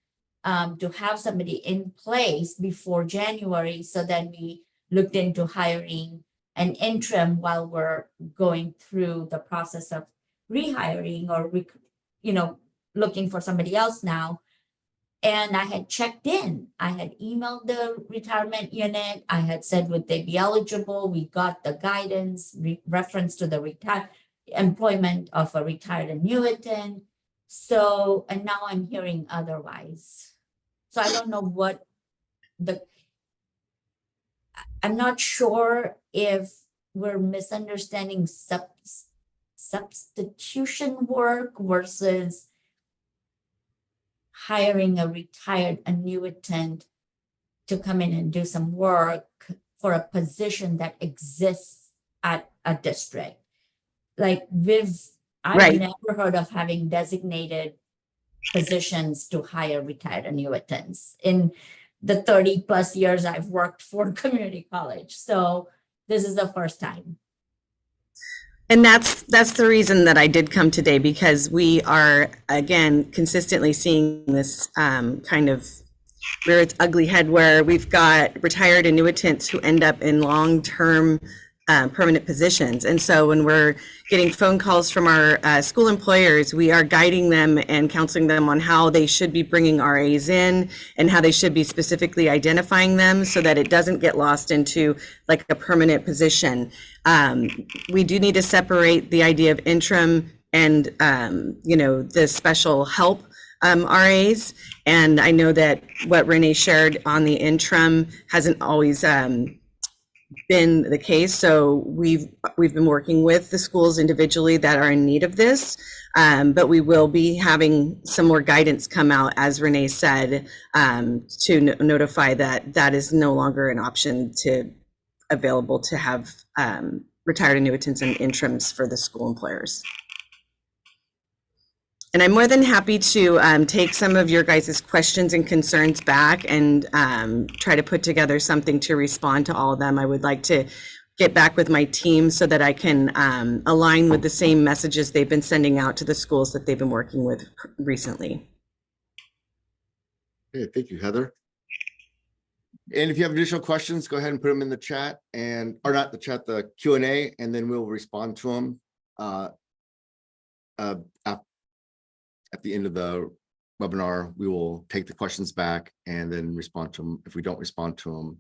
to have somebody in place before January. So then we looked into hiring an interim while we're going through the process of rehiring or, looking for somebody else now. And I had checked in. I had emailed the retirement unit. I had said, would they be eligible? We got the guidance, reference to the employment of a retired annuitant. So, and now I'm hearing otherwise. So I don't know what I'm not sure if we're misunderstanding substitution work versus hiring a retired annuitant to come in and do some work for a position that exists at a district. Like I've Right. never heard of having designated positions to hire retired annuitants in the 30+ years I've worked for community college. So this is the first time. And that's the reason that I did come today, because we are, again, consistently seeing this kind of rear its ugly head, where we've got retired annuitants who end up in long-term permanent positions. And so when we're getting phone calls from our school employers, we are guiding them and counseling them on how they should be bringing RAs in and how they should be specifically identifying them so that it doesn't get lost into like a permanent position. We do need to separate the idea of interim and, the special help RAs. And I know that what Renee shared on the interim hasn't always been the case. So we've been working with the schools individually that are in need of this, but we will be having some more guidance come out, as Renee said, to notify that that is no longer an option available to have retired annuitants and interims for the school employers. And I'm more than happy to take some of your guys' questions and concerns back and try to put together something to respond to all of them. I would like to get back with my team so that I can align with the same messages they've been sending out to the schools that they've been working with recently. Okay, thank you, Heather. And if you have additional questions, go ahead and put them in the chat, or not the chat, the Q&A, and then we'll respond to them. At the end of the webinar, we will take the questions back and then respond to them if we don't respond to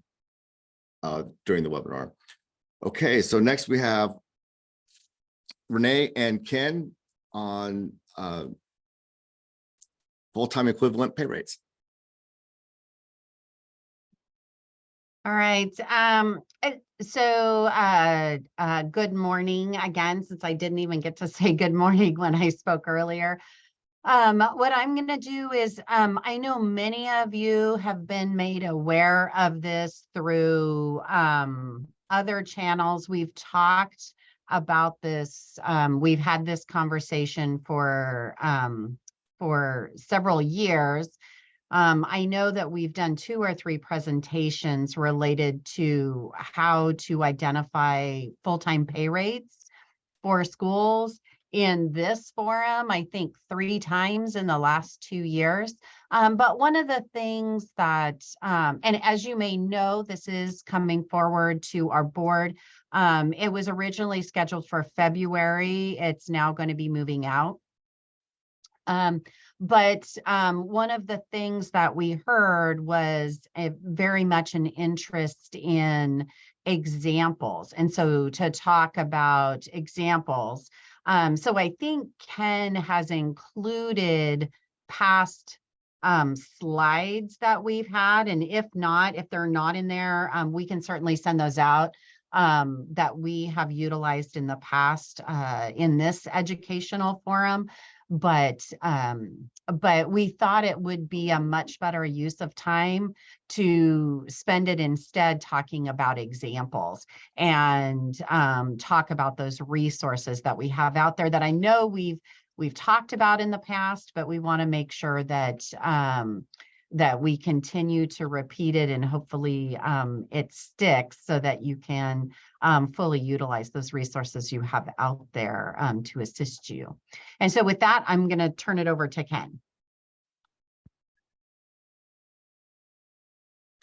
them during the webinar. Okay, so next we have Renee and Ken on full-time equivalent pay rates. All right. Good morning again, since I didn't even get to say good morning when I spoke earlier. What I'm going to do is, I know many of you have been made aware of this through other channels. We've talked about this. We've had this conversation for several years. I know that we've done 2 or 3 presentations related to how to identify full-time pay rates for schools in this forum, I think 3 times in the last 2 years. But one of the things that, and as you may know, this is coming forward to our board. It was originally scheduled for February. It's now going to be moving out. But one of the things that we heard was very much an interest in examples. And so to talk about examples, so I think Ken has included past slides that we've had. And if they're not in there, we can certainly send those out that we have utilized in the past in this educational forum. But we thought it would be a much better use of time to spend it instead talking about examples and talk about those resources that we have out there that I know we've talked about in the past, but we want to make sure that that we continue to repeat it and hopefully it sticks so that you can fully utilize those resources you have out there to assist you. And so with that, I'm going to turn it over to Ken.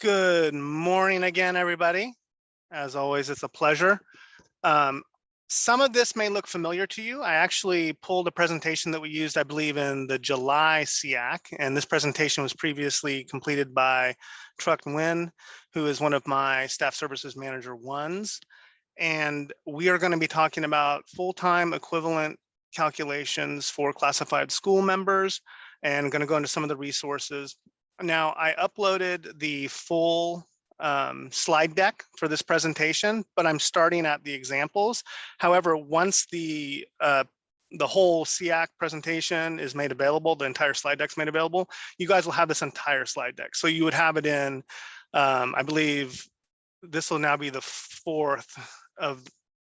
Good morning again, everybody. As always, it's a pleasure. Some of this may look familiar to you. I actually pulled a presentation that we used, I believe, in the July SEAC, and this presentation was previously completed by Truck Nguyen, who is one of my staff services manager ones. And we are going to be talking about full-time equivalent calculations for classified school members and going to go into some of the resources. Now, I uploaded the full slide deck for this presentation, but I'm starting at the examples. However, once the whole SEAC presentation is made available, the entire slide deck's made available, you guys will have this entire slide deck. So you would have it in, I believe this will now be the 4th of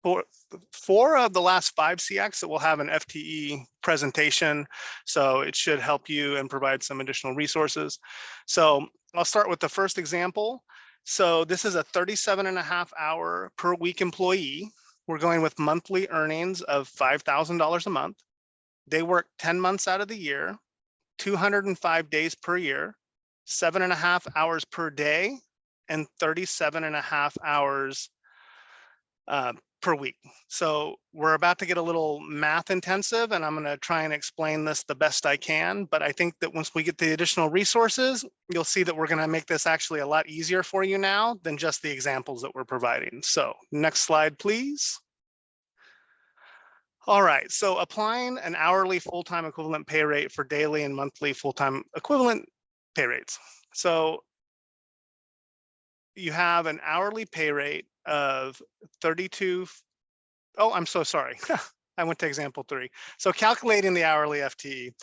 four of the last 5 SEACs that will have an FTE presentation. So it should help you and provide some additional resources. So I'll start with the first example. So this is a 37.5 hour per week employee. We're going with monthly earnings of $5,000 a month. They work 10 months out of the year, 205 days per year, 7.5 hours per day, and 37.5 hours per week. So we're about to get a little math intensive, and I'm going to try and explain this the best I can. But I think that once we get the additional resources, you'll see that we're going to make this actually a lot easier for you now than just the examples that we're providing. So next slide, please. All right, so applying an hourly full-time equivalent pay rate for daily and monthly full-time equivalent pay rates. So you have an hourly pay rate of 32. Oh, I'm so sorry. I went to example 3. So calculating the hourly FTE.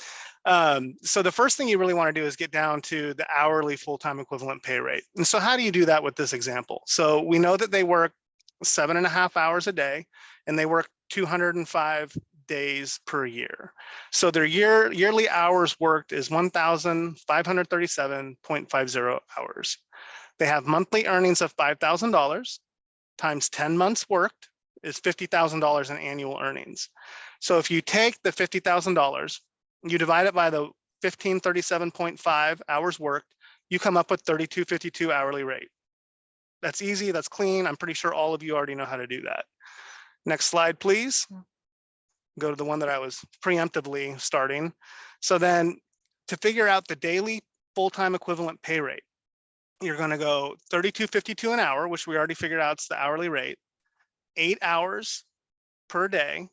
So the first thing you really want to do is get down to the hourly full-time equivalent pay rate. And so how do you do that with this example? So we know that they work 7.5 hours a day, and they work 205 days per year. So their yearly hours worked is 1,537.50 hours. They have monthly earnings of $5,000 times 10 months worked is $50,000 in annual earnings. So if you take the $50,000, you divide it by the 1,537.5 hours worked, you come up with $32.52 hourly rate. That's easy, that's clean. I'm pretty sure all of you already know how to do that. Next slide, please. Go to the one that I was preemptively starting. So then to figure out the daily full-time equivalent pay rate, you're going to go $32.52 an hour, which we already figured out is the hourly rate, 8 hours per day,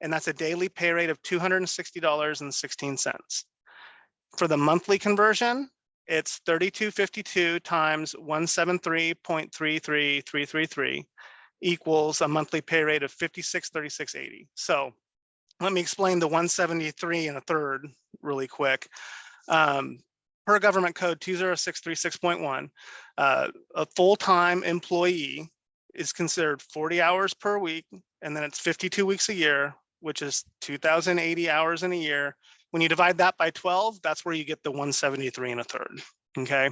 and that's a daily pay rate of $260.16. For the monthly conversion, it's $32.52 times 173.33333 equals a monthly pay rate of $56.3680. So let me explain the 173 1/3 really quick. Per government code 20636.1, a full-time employee is considered 40 hours per week, and then it's 52 weeks a year, which is 2,080 hours in a year. When you divide that by 12, that's where you get the 173 1/3. Okay.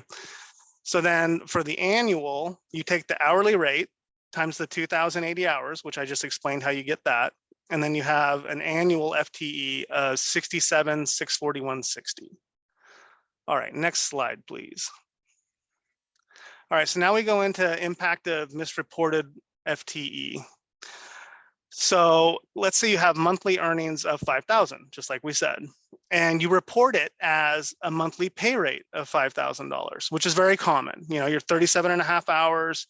So then for the annual, you take the hourly rate times the 2,080 hours, which I just explained how you get that. And then you have an annual FTE of 67,641.60. All right, next slide, please. All right, so now we go into impact of misreported FTE. So let's say you have monthly earnings of 5,000, just like we said, and you report it as a monthly pay rate of $5,000, which is very common. You know, you're 37.5 hours.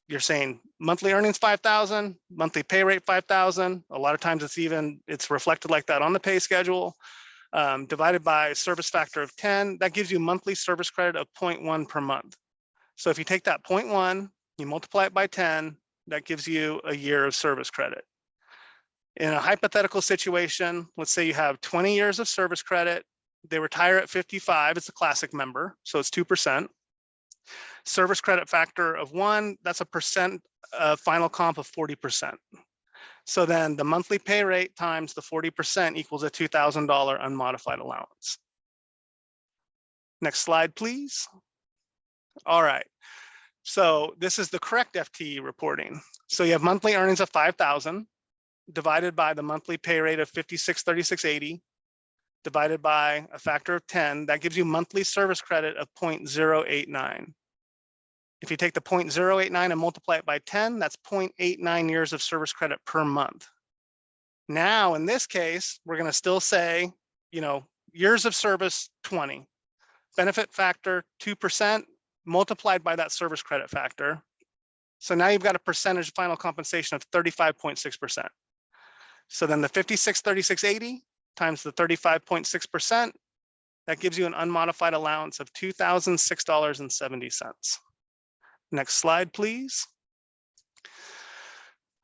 You're saying monthly earnings 5,000, monthly pay rate 5,000. A lot of times it's reflected like that on the pay schedule. Divided by service factor of 10, that gives you monthly service credit of 0.1 per month. So if you take that 0.1, you multiply it by 10, that gives you a year of service credit. In a hypothetical situation, let's say you have 20 years of service credit, they retire at 55, it's a classic member, so it's 2%. Service credit factor of 1, that's a percent final comp of 40%. So then the monthly pay rate times the 40% equals a $2,000 unmodified allowance. Next slide, please. All right. So this is the correct FTE reporting. So you have monthly earnings of 5,000 divided by the monthly pay rate of 5636.80 divided by a factor of 10. That gives you monthly service credit of 0.089. If you take the 0.089 and multiply it by 10, that's 0.89 years of service credit per month. Now, in this case, we're going to still say, you know, years of service 20, benefit factor 2% multiplied by that service credit factor. So now you've got a percentage final compensation of 35.6%. So then the 5636.80 times the 35.6%, that gives you an unmodified allowance of $2,006.70. Next slide, please.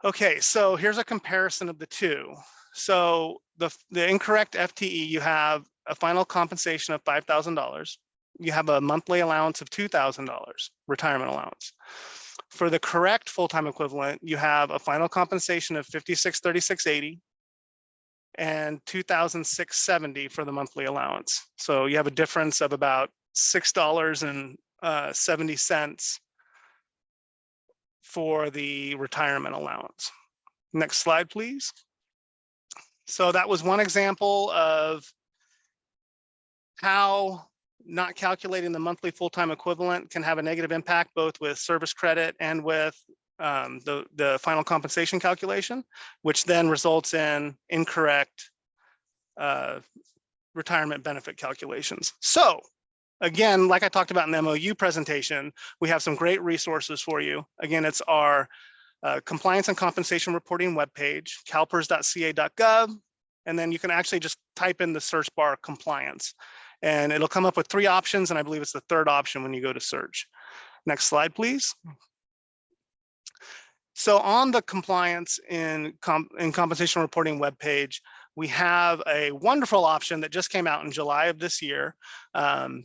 Okay, so here's a comparison of the two. So the incorrect FTE, you have a final compensation of $5,000. You have a monthly allowance of $2,000, retirement allowance. For the correct full-time equivalent, you have a final compensation of $56,3680 and $2,670 for the monthly allowance. So you have a difference of about $6.70 for the retirement allowance. Next slide, please. So that was one example of how not calculating the monthly full-time equivalent can have a negative impact both with service credit and with the final compensation calculation, which then results in incorrect retirement benefit calculations. So again, like I talked about in the MOU presentation, we have some great resources for you. Again, it's our compliance and compensation reporting webpage, calpers.ca.gov, and then you can actually just type in the search bar compliance, and it'll come up with 3 options, and I believe it's the 3rd option when you go to search. Next slide, please. So on the compliance in compensation reporting webpage, we have a wonderful option that just came out in July of this year.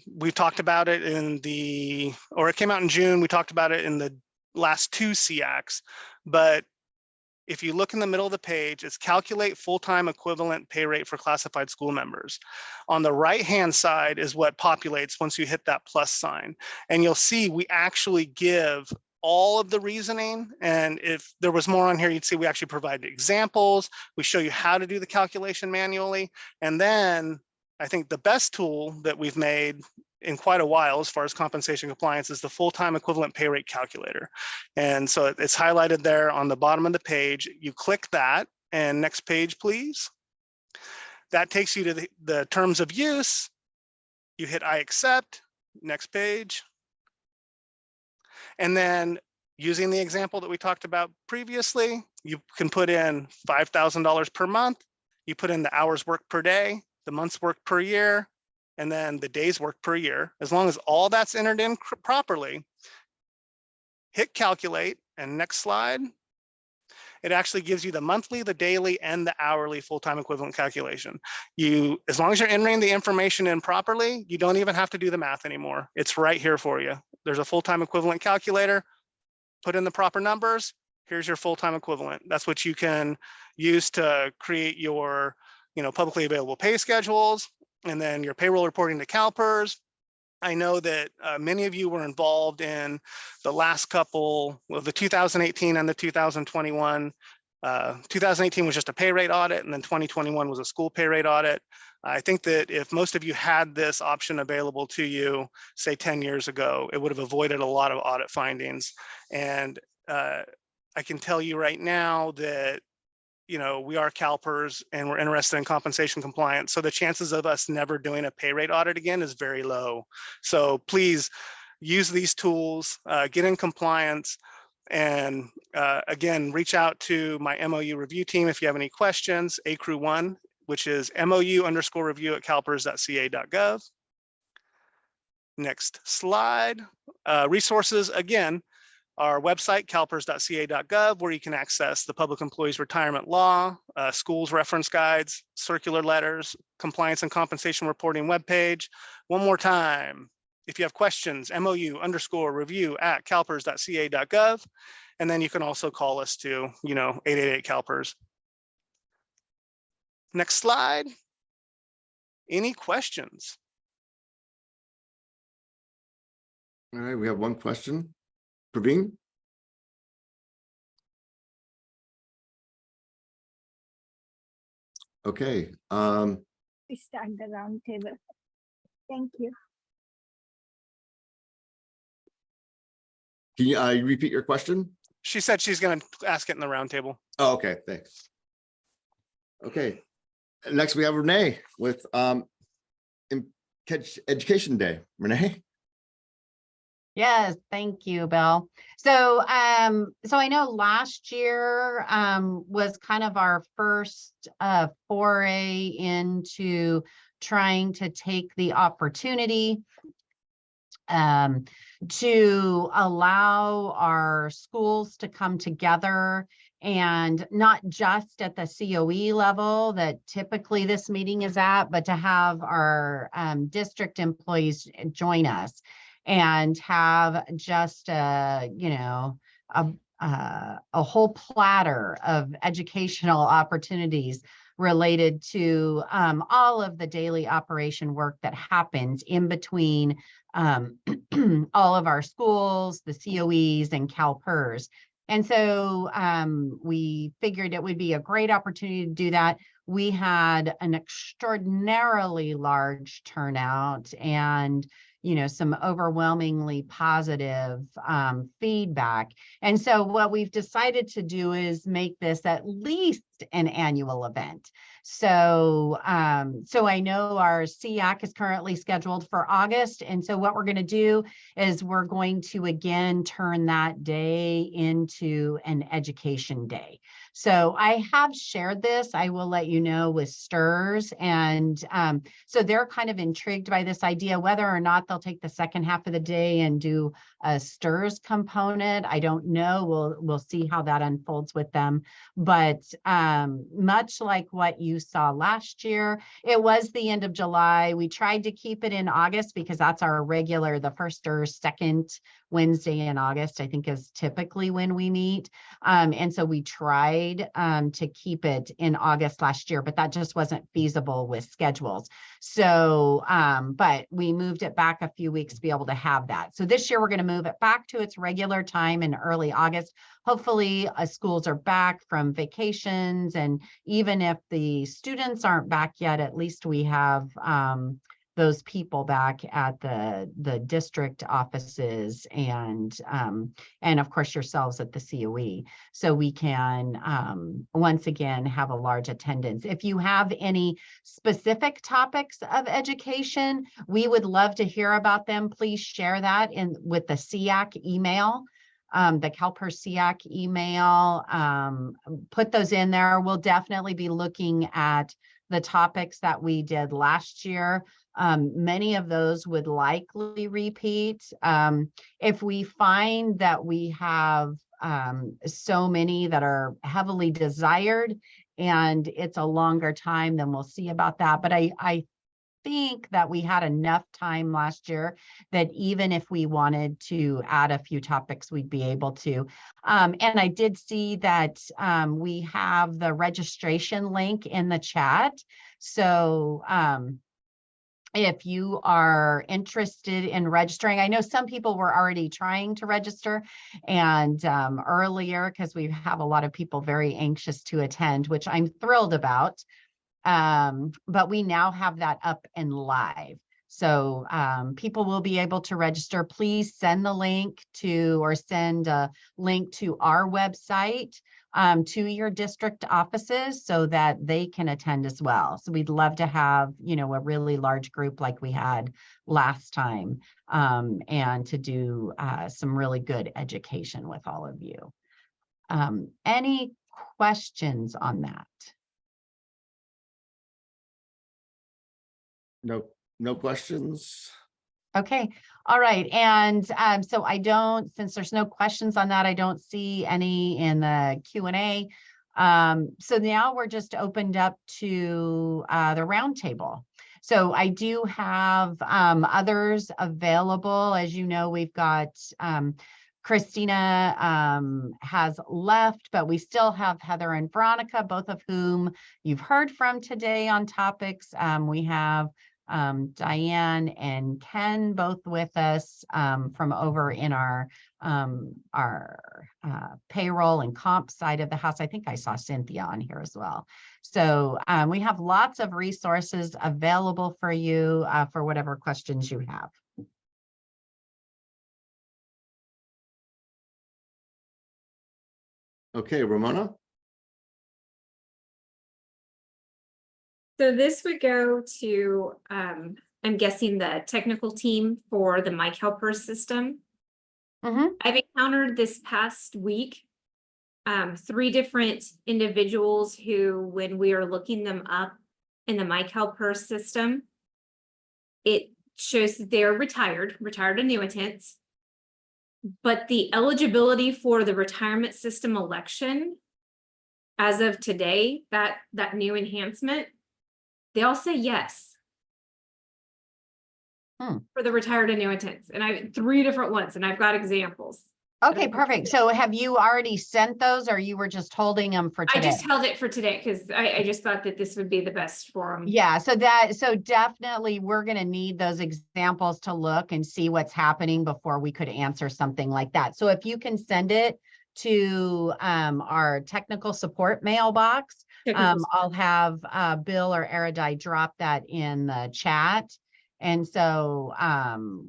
We've talked about it it came out in June. We talked about it in the last 2 SEACs, but if you look in the middle of the page, it's calculate full-time equivalent pay rate for classified school members. On the right-hand side is what populates once you hit that plus sign. And you'll see we actually give all of the reasoning. And if there was more on here, you'd see we actually provide examples. We show you how to do the calculation manually. And then I think the best tool that we've made in quite a while as far as compensation compliance is the full-time equivalent pay rate calculator. And so it's highlighted there on the bottom of the page. You click that, and next page, please. That takes you to the terms of use. You hit I accept, next page. And then using the example that we talked about previously, you can put in $5,000 per month. You put in the hours worked per day, the months worked per year, and then the days worked per year. As long as all that's entered in properly, hit calculate, and next slide. It actually gives you the monthly, the daily, and the hourly full-time equivalent calculation. As long as you're entering the information in properly, you don't even have to do the math anymore. It's right here for you. There's a full-time equivalent calculator. Put in the proper numbers. Here's your full-time equivalent. That's what you can use to create your publicly available pay schedules, and then your payroll reporting to CalPERS. I know that many of you were involved in the last couple of the 2018 and the 2021. 2018 was just a pay rate audit, and then 2021 was a school pay rate audit. I think that if most of you had this option available to you, say 10 years ago, it would have avoided a lot of audit findings. And I can tell you right now that we are CalPERS and we're interested in compensation compliance. So the chances of us never doing a pay rate audit again is very low. So please use these tools, get in compliance, and again, reach out to my MOU review team if you have any questions, ACREW1, which is MOU_review@calpers.ca.gov. Next slide. Resources, again, our website, calpers.ca.gov, where you can access the Public Employees Retirement Law, schools reference guides, circular letters, compliance and compensation reporting webpage. One more time, if you have questions, MOU_review@calpers.ca.gov. And then you can also call us to, 888-CalPERS. Next slide. Any questions? All right, we have one question. Praveen? Okay. We start the round table. Thank you. Can you repeat your question? She said she's going to ask it in the roundtable. Oh, okay, thanks. Okay, next we have Renee with Education Day. Renee? Yes, thank you, Bill. So I know last year was kind of our first foray into trying to take the opportunity to allow our schools to come together, and not just at the COE level that typically this meeting is at, but to have our district employees join us and have just a a whole platter of educational opportunities related to all of the daily operation work that happens in between all of our schools, the COEs, and CalPERS. And so we figured it would be a great opportunity to do that. We had an extraordinarily large turnout and some overwhelmingly positive feedback. And so what we've decided to do is make this at least an annual event. So, so I know our SEAC is currently scheduled for August. And so what we're going to do is we're going to again turn that day into an education day. So I have shared this, I will let you know, with STIRS. And so they're kind of intrigued by this idea, whether or not they'll take the second half of the day and do a STIRS component. I don't know. We'll see how that unfolds with them. But much like what you saw last year, it was the end of July. We tried to keep it in August because that's our regular, the first or second Wednesday in August, I think, is typically when we meet. And so we tried to keep it in August last year, but that just wasn't feasible with schedules. So, but we moved it back a few weeks to be able to have that. So this year we're going to move it back to its regular time in early August. Hopefully schools are back from vacations, and even if the students aren't back yet, at least we have those people back at the district offices and of course yourselves at the COE. So we can once again have a large attendance. If you have any specific topics of education, we would love to hear about them. Please share that with the SEAC email. The CalPERS SEAC email, put those in there. We'll definitely be looking at the topics that we did last year. Many of those would likely repeat. If we find that we have so many that are heavily desired and it's a longer time, then we'll see about that. But I think that we had enough time last year that even if we wanted to add a few topics, we'd be able to. And I did see that we have the registration link in the chat. So if you are interested in registering, I know some people were already trying to register and earlier, because we have a lot of people very anxious to attend, which I'm thrilled about. But we now have that up and live. So people will be able to register. Please send the link to, or send a link to our website to your district offices so that they can attend as well. So we'd love to have, a really large group like we had last time, and to do some really good education with all of you. Any questions on that? No questions. Okay, all right. And so since there's no questions on that, I don't see any in the Q&A. So now we're just opened up to the roundtable. So I do have others available. As you know, we've got Christina has left, but we still have Heather and Veronica, both of whom you've heard from today on topics. We have Diane and Ken both with us from over in our payroll and comp side of the house. I think I saw Cynthia on here as well. So we have lots of resources available for you for whatever questions you have. Okay, Ramona. So this would go to, I'm guessing, the technical team for the CalPERS system. I've encountered this past week 3 different individuals who, when we are looking them up in the CalPERS system, it shows that they are retired annuitants, but the eligibility for the retirement system election as of today, that new enhancement, they all say yes for the retired annuitants. And I 3 different ones, and I've got examples. Okay, perfect. So have you already sent those or you were just holding them for I today? just held it for today because I just thought that this would be the best forum. Yeah, so definitely we're gonna need those examples to look and see what's happening before we could answer something like that. So if you can send it to our technical support mailbox, I'll have Bill or Erudite drop that in the chat. And so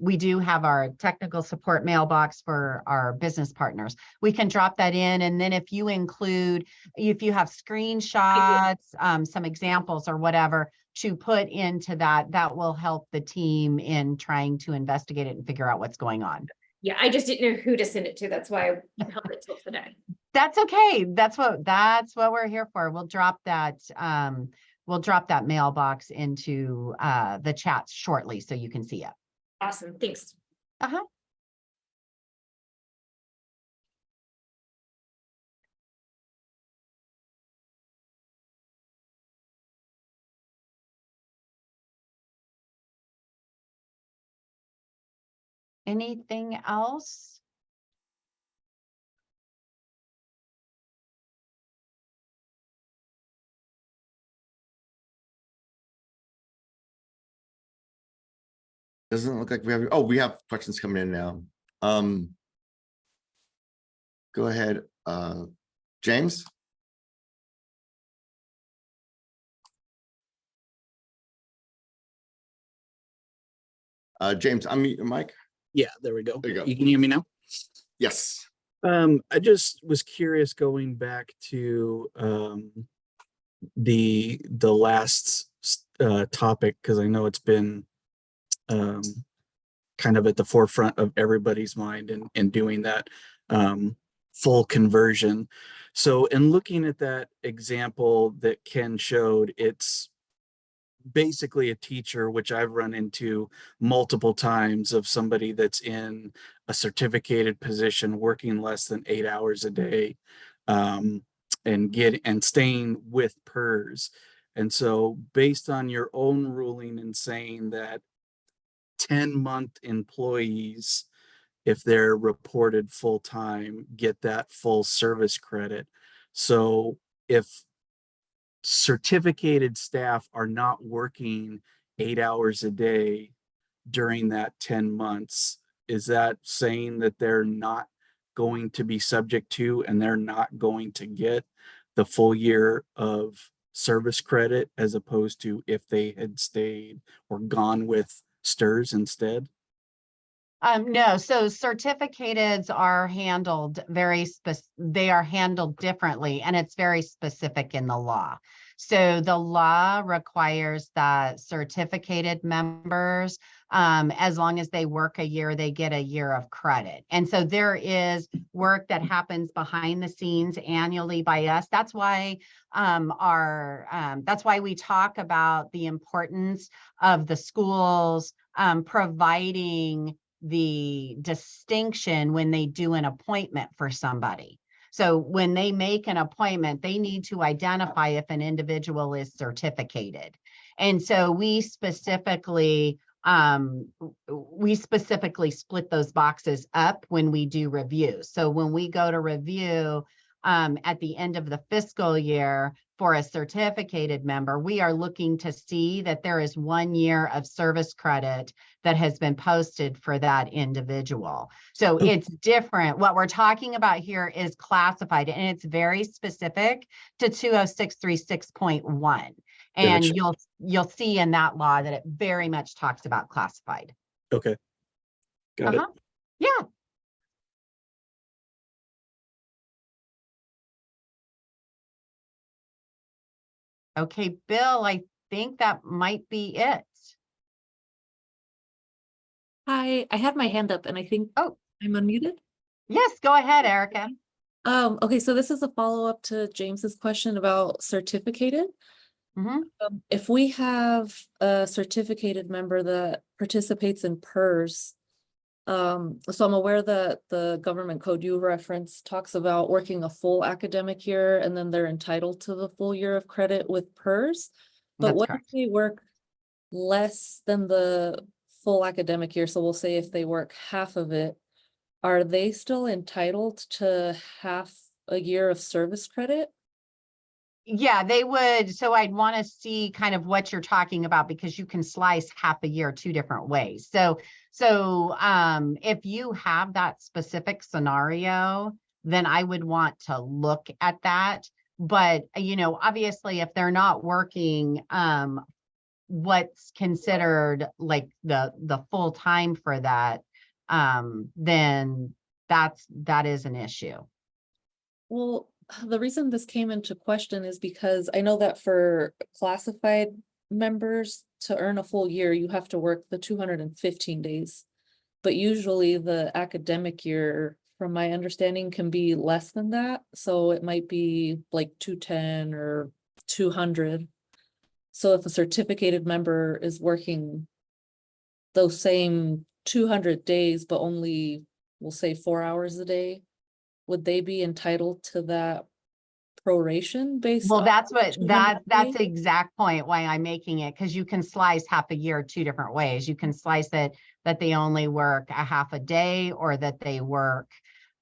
we do have our technical support mailbox for our business partners. We can drop that in, and then if you have screenshots, some examples or whatever to put into that will help the team in trying to investigate it and figure out what's going on. Yeah, I just didn't know who to send it to. That's why I held it till today. That's okay. That's what we're here for. We'll drop that mailbox into the chat shortly so you can see it. Awesome, thanks. Uh-huh. Anything else? Doesn't look like we have, oh, we have questions coming in now. Go ahead, James. James, unmute your mic. Yeah, there we go. There you go. You can hear me now? Yes. I just was curious going back to the last topic, because I know it's been kind of at the forefront of everybody's mind in doing that full conversion. So in looking at that example that Ken showed, it's basically a teacher, which I've run into multiple times, of somebody that's in a certificated position working less than 8 hours a day and staying with PERS. And so based on your own ruling and saying that 10-month employees, if they're reported full-time, get that full service credit. So if certificated staff are not working 8 hours a day during that 10 months, is that saying that they're not going to be subject to, and they're not going to get the full year of service credit, as opposed to if they had stayed or gone with STRS instead? No, so certificateds are handled they are handled differently, and it's very specific in the law. So the law requires that certificated members, as long as they work a year, they get a year of credit. And so there is work that happens behind the scenes annually by us. That's why that's why we talk about the importance of the schools providing the distinction when they do an appointment for somebody. So when they make an appointment, they need to identify if an individual is certificated. And so we specifically split those boxes up when we do reviews. So when we go to review at the end of the fiscal year for a certificated member, we are looking to see that there is 1 year of service credit that has been posted for that individual. So it's different. What we're talking about here is classified, and it's very specific to 20636.1. And Gotcha. you'll see in that law that it very much talks about classified. Okay. Got it. Yeah. Okay, Bill, I think that might be it. Hi, I had my hand up and I think I'm unmuted. Yes, go ahead, Erica. Okay, so this is a follow-up to James's question about certificated. If we have a certificated member that participates in PERS, so I'm aware that the government code you reference talks about working a full academic year and then they're entitled to the full year of credit with PERS. But That's what correct. if they work less than the full academic year? So we'll say if they work half of it, are they still entitled to half a year of service credit? Yeah, they would. So I'd want to see kind of what you're talking about, because you can slice half a year 2 different ways. So if you have that specific scenario, then I would want to look at that. But, obviously, if they're not working, what's considered like the full time for that, then that is an issue. Well, the reason this came into question is because I know that for classified members to earn a full year, you have to work the 215 days. But usually the academic year, from my understanding, can be less than that. So it might be like 210 or 200. So if a certificated member is working those same 200 days, but only, we'll say 4 hours a day, would they be entitled to that proration based? Well, on that's the what 200 that's the days? exact point why I'm making it, because you can slice half a year 2 different ways. You can slice it that they only work a half a day, or that they work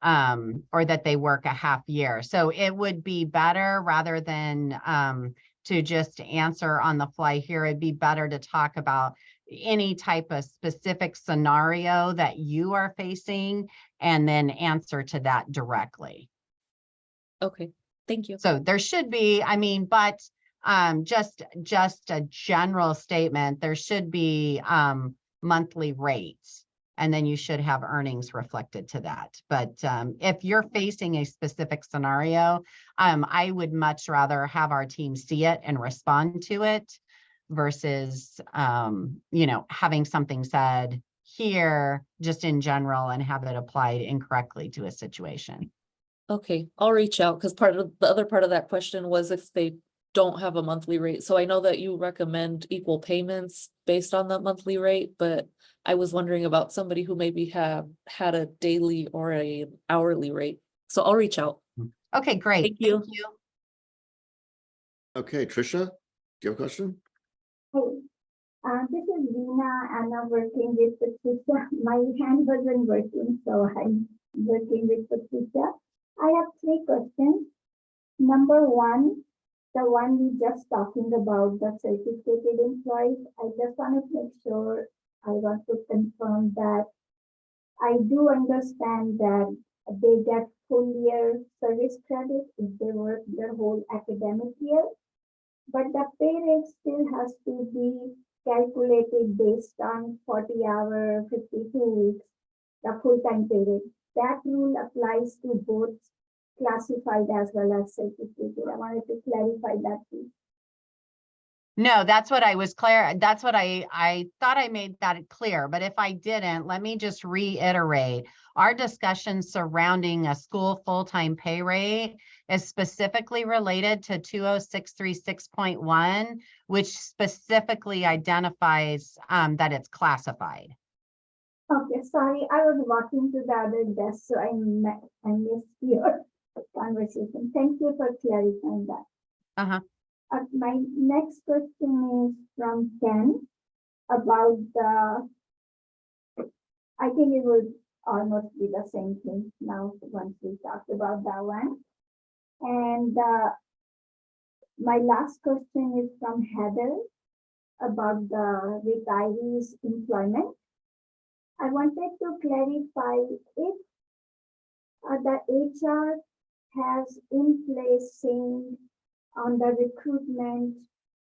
a half year. So it would be better, rather than to just answer on the fly here, it'd be better to talk about any type of specific scenario that you are facing and then answer to that directly. Okay, thank you. So there should be, but just a general statement, there should be monthly rates, and then you should have earnings reflected to that. But if you're facing a specific scenario, I would much rather have our team see it and respond to it versus having something said here just in general and have it applied incorrectly to a situation. Okay, I'll reach out, because the other part of that question was if they don't have a monthly rate. So I know that you recommend equal payments based on the monthly rate, but I was wondering about somebody who maybe had a daily or a hourly rate. So I'll reach out. Okay, great. Thank you. Okay, Tricia, do you have a question? Hey, this is Lena, and I'm working with Patricia. My hand wasn't working, so I'm working with Patricia. I have 3 questions. Number 1, the one we just talking about, the certificated employees. I just want to make sure, I want to confirm that I do understand that they get full year service credit if they work their whole academic year, but the pay rate still has to be calculated based on 40-hour, 52 weeks, the full-time pay rate. That rule applies to both classified as well as certificated. I wanted to clarify that too. No, that's what I was clear. That's what I thought I made that clear. But if I didn't, let me just reiterate. Our discussion surrounding a school full-time pay rate is specifically related to 20636.1, which specifically identifies that it's classified. Okay, sorry, I was walking to the other desk, so I missed your conversation. Thank you for clarifying that. My next question is from Ken about I think it would almost be the same thing now once we talked about that one. And my last question is from Heather about the retirees' employment. I wanted to clarify if the HR has in place saying on the recruitment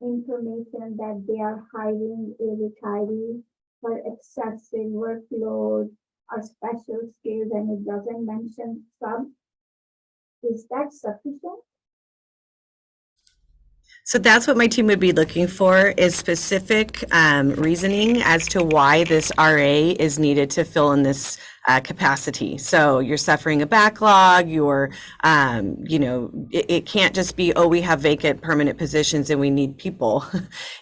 information that they are hiring a retiree for excessive workload or special skills, and it doesn't mention sub. Is that sufficient? So that's what my team would be looking for, is specific reasoning as to why this RA is needed to fill in this capacity. So you're suffering a backlog, it can't just be, oh, we have vacant permanent positions and we need people.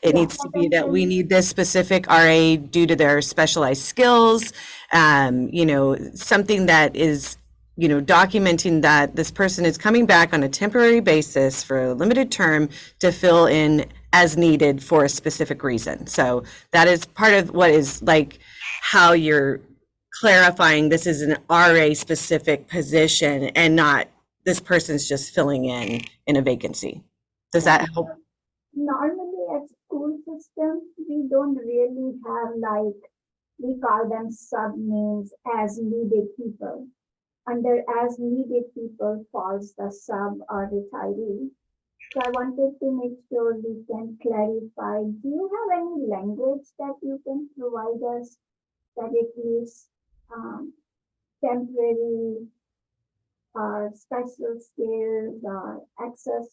It needs to be that we need this specific RA due to their specialized skills, something that is documenting that this person is coming back on a temporary basis for a limited term to fill in as needed for a specific reason. So that is part of what is like how you're clarifying this is an RA specific position and not this person's just filling in a vacancy. Does that help? Normally at school systems, we don't really have like, we call them sub names as needed people. Under as needed people falls the sub or retiree. So I wanted to make sure we can clarify, do you have any language that you can provide us that it is temporary or special skills or access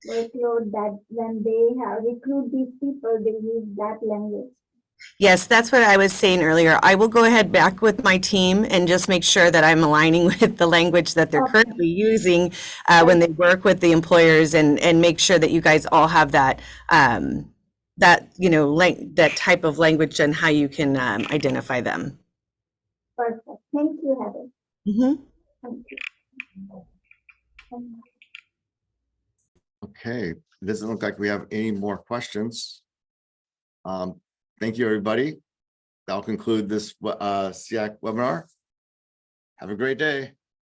workload, that when they have recruit these people, they use that language? Yes, that's what I was saying earlier. I will go ahead back with my team and just make sure that I'm aligning with the language that they're Okay. currently using when they work with the employers, and make sure that you guys all have that that that type of language and how you can identify them. Perfect. Thank you, Heather. Mhm. Thank you. Thank you. Okay, it doesn't look like we have any more questions. Thank you, everybody. That'll conclude this SEAC webinar. Have a great day.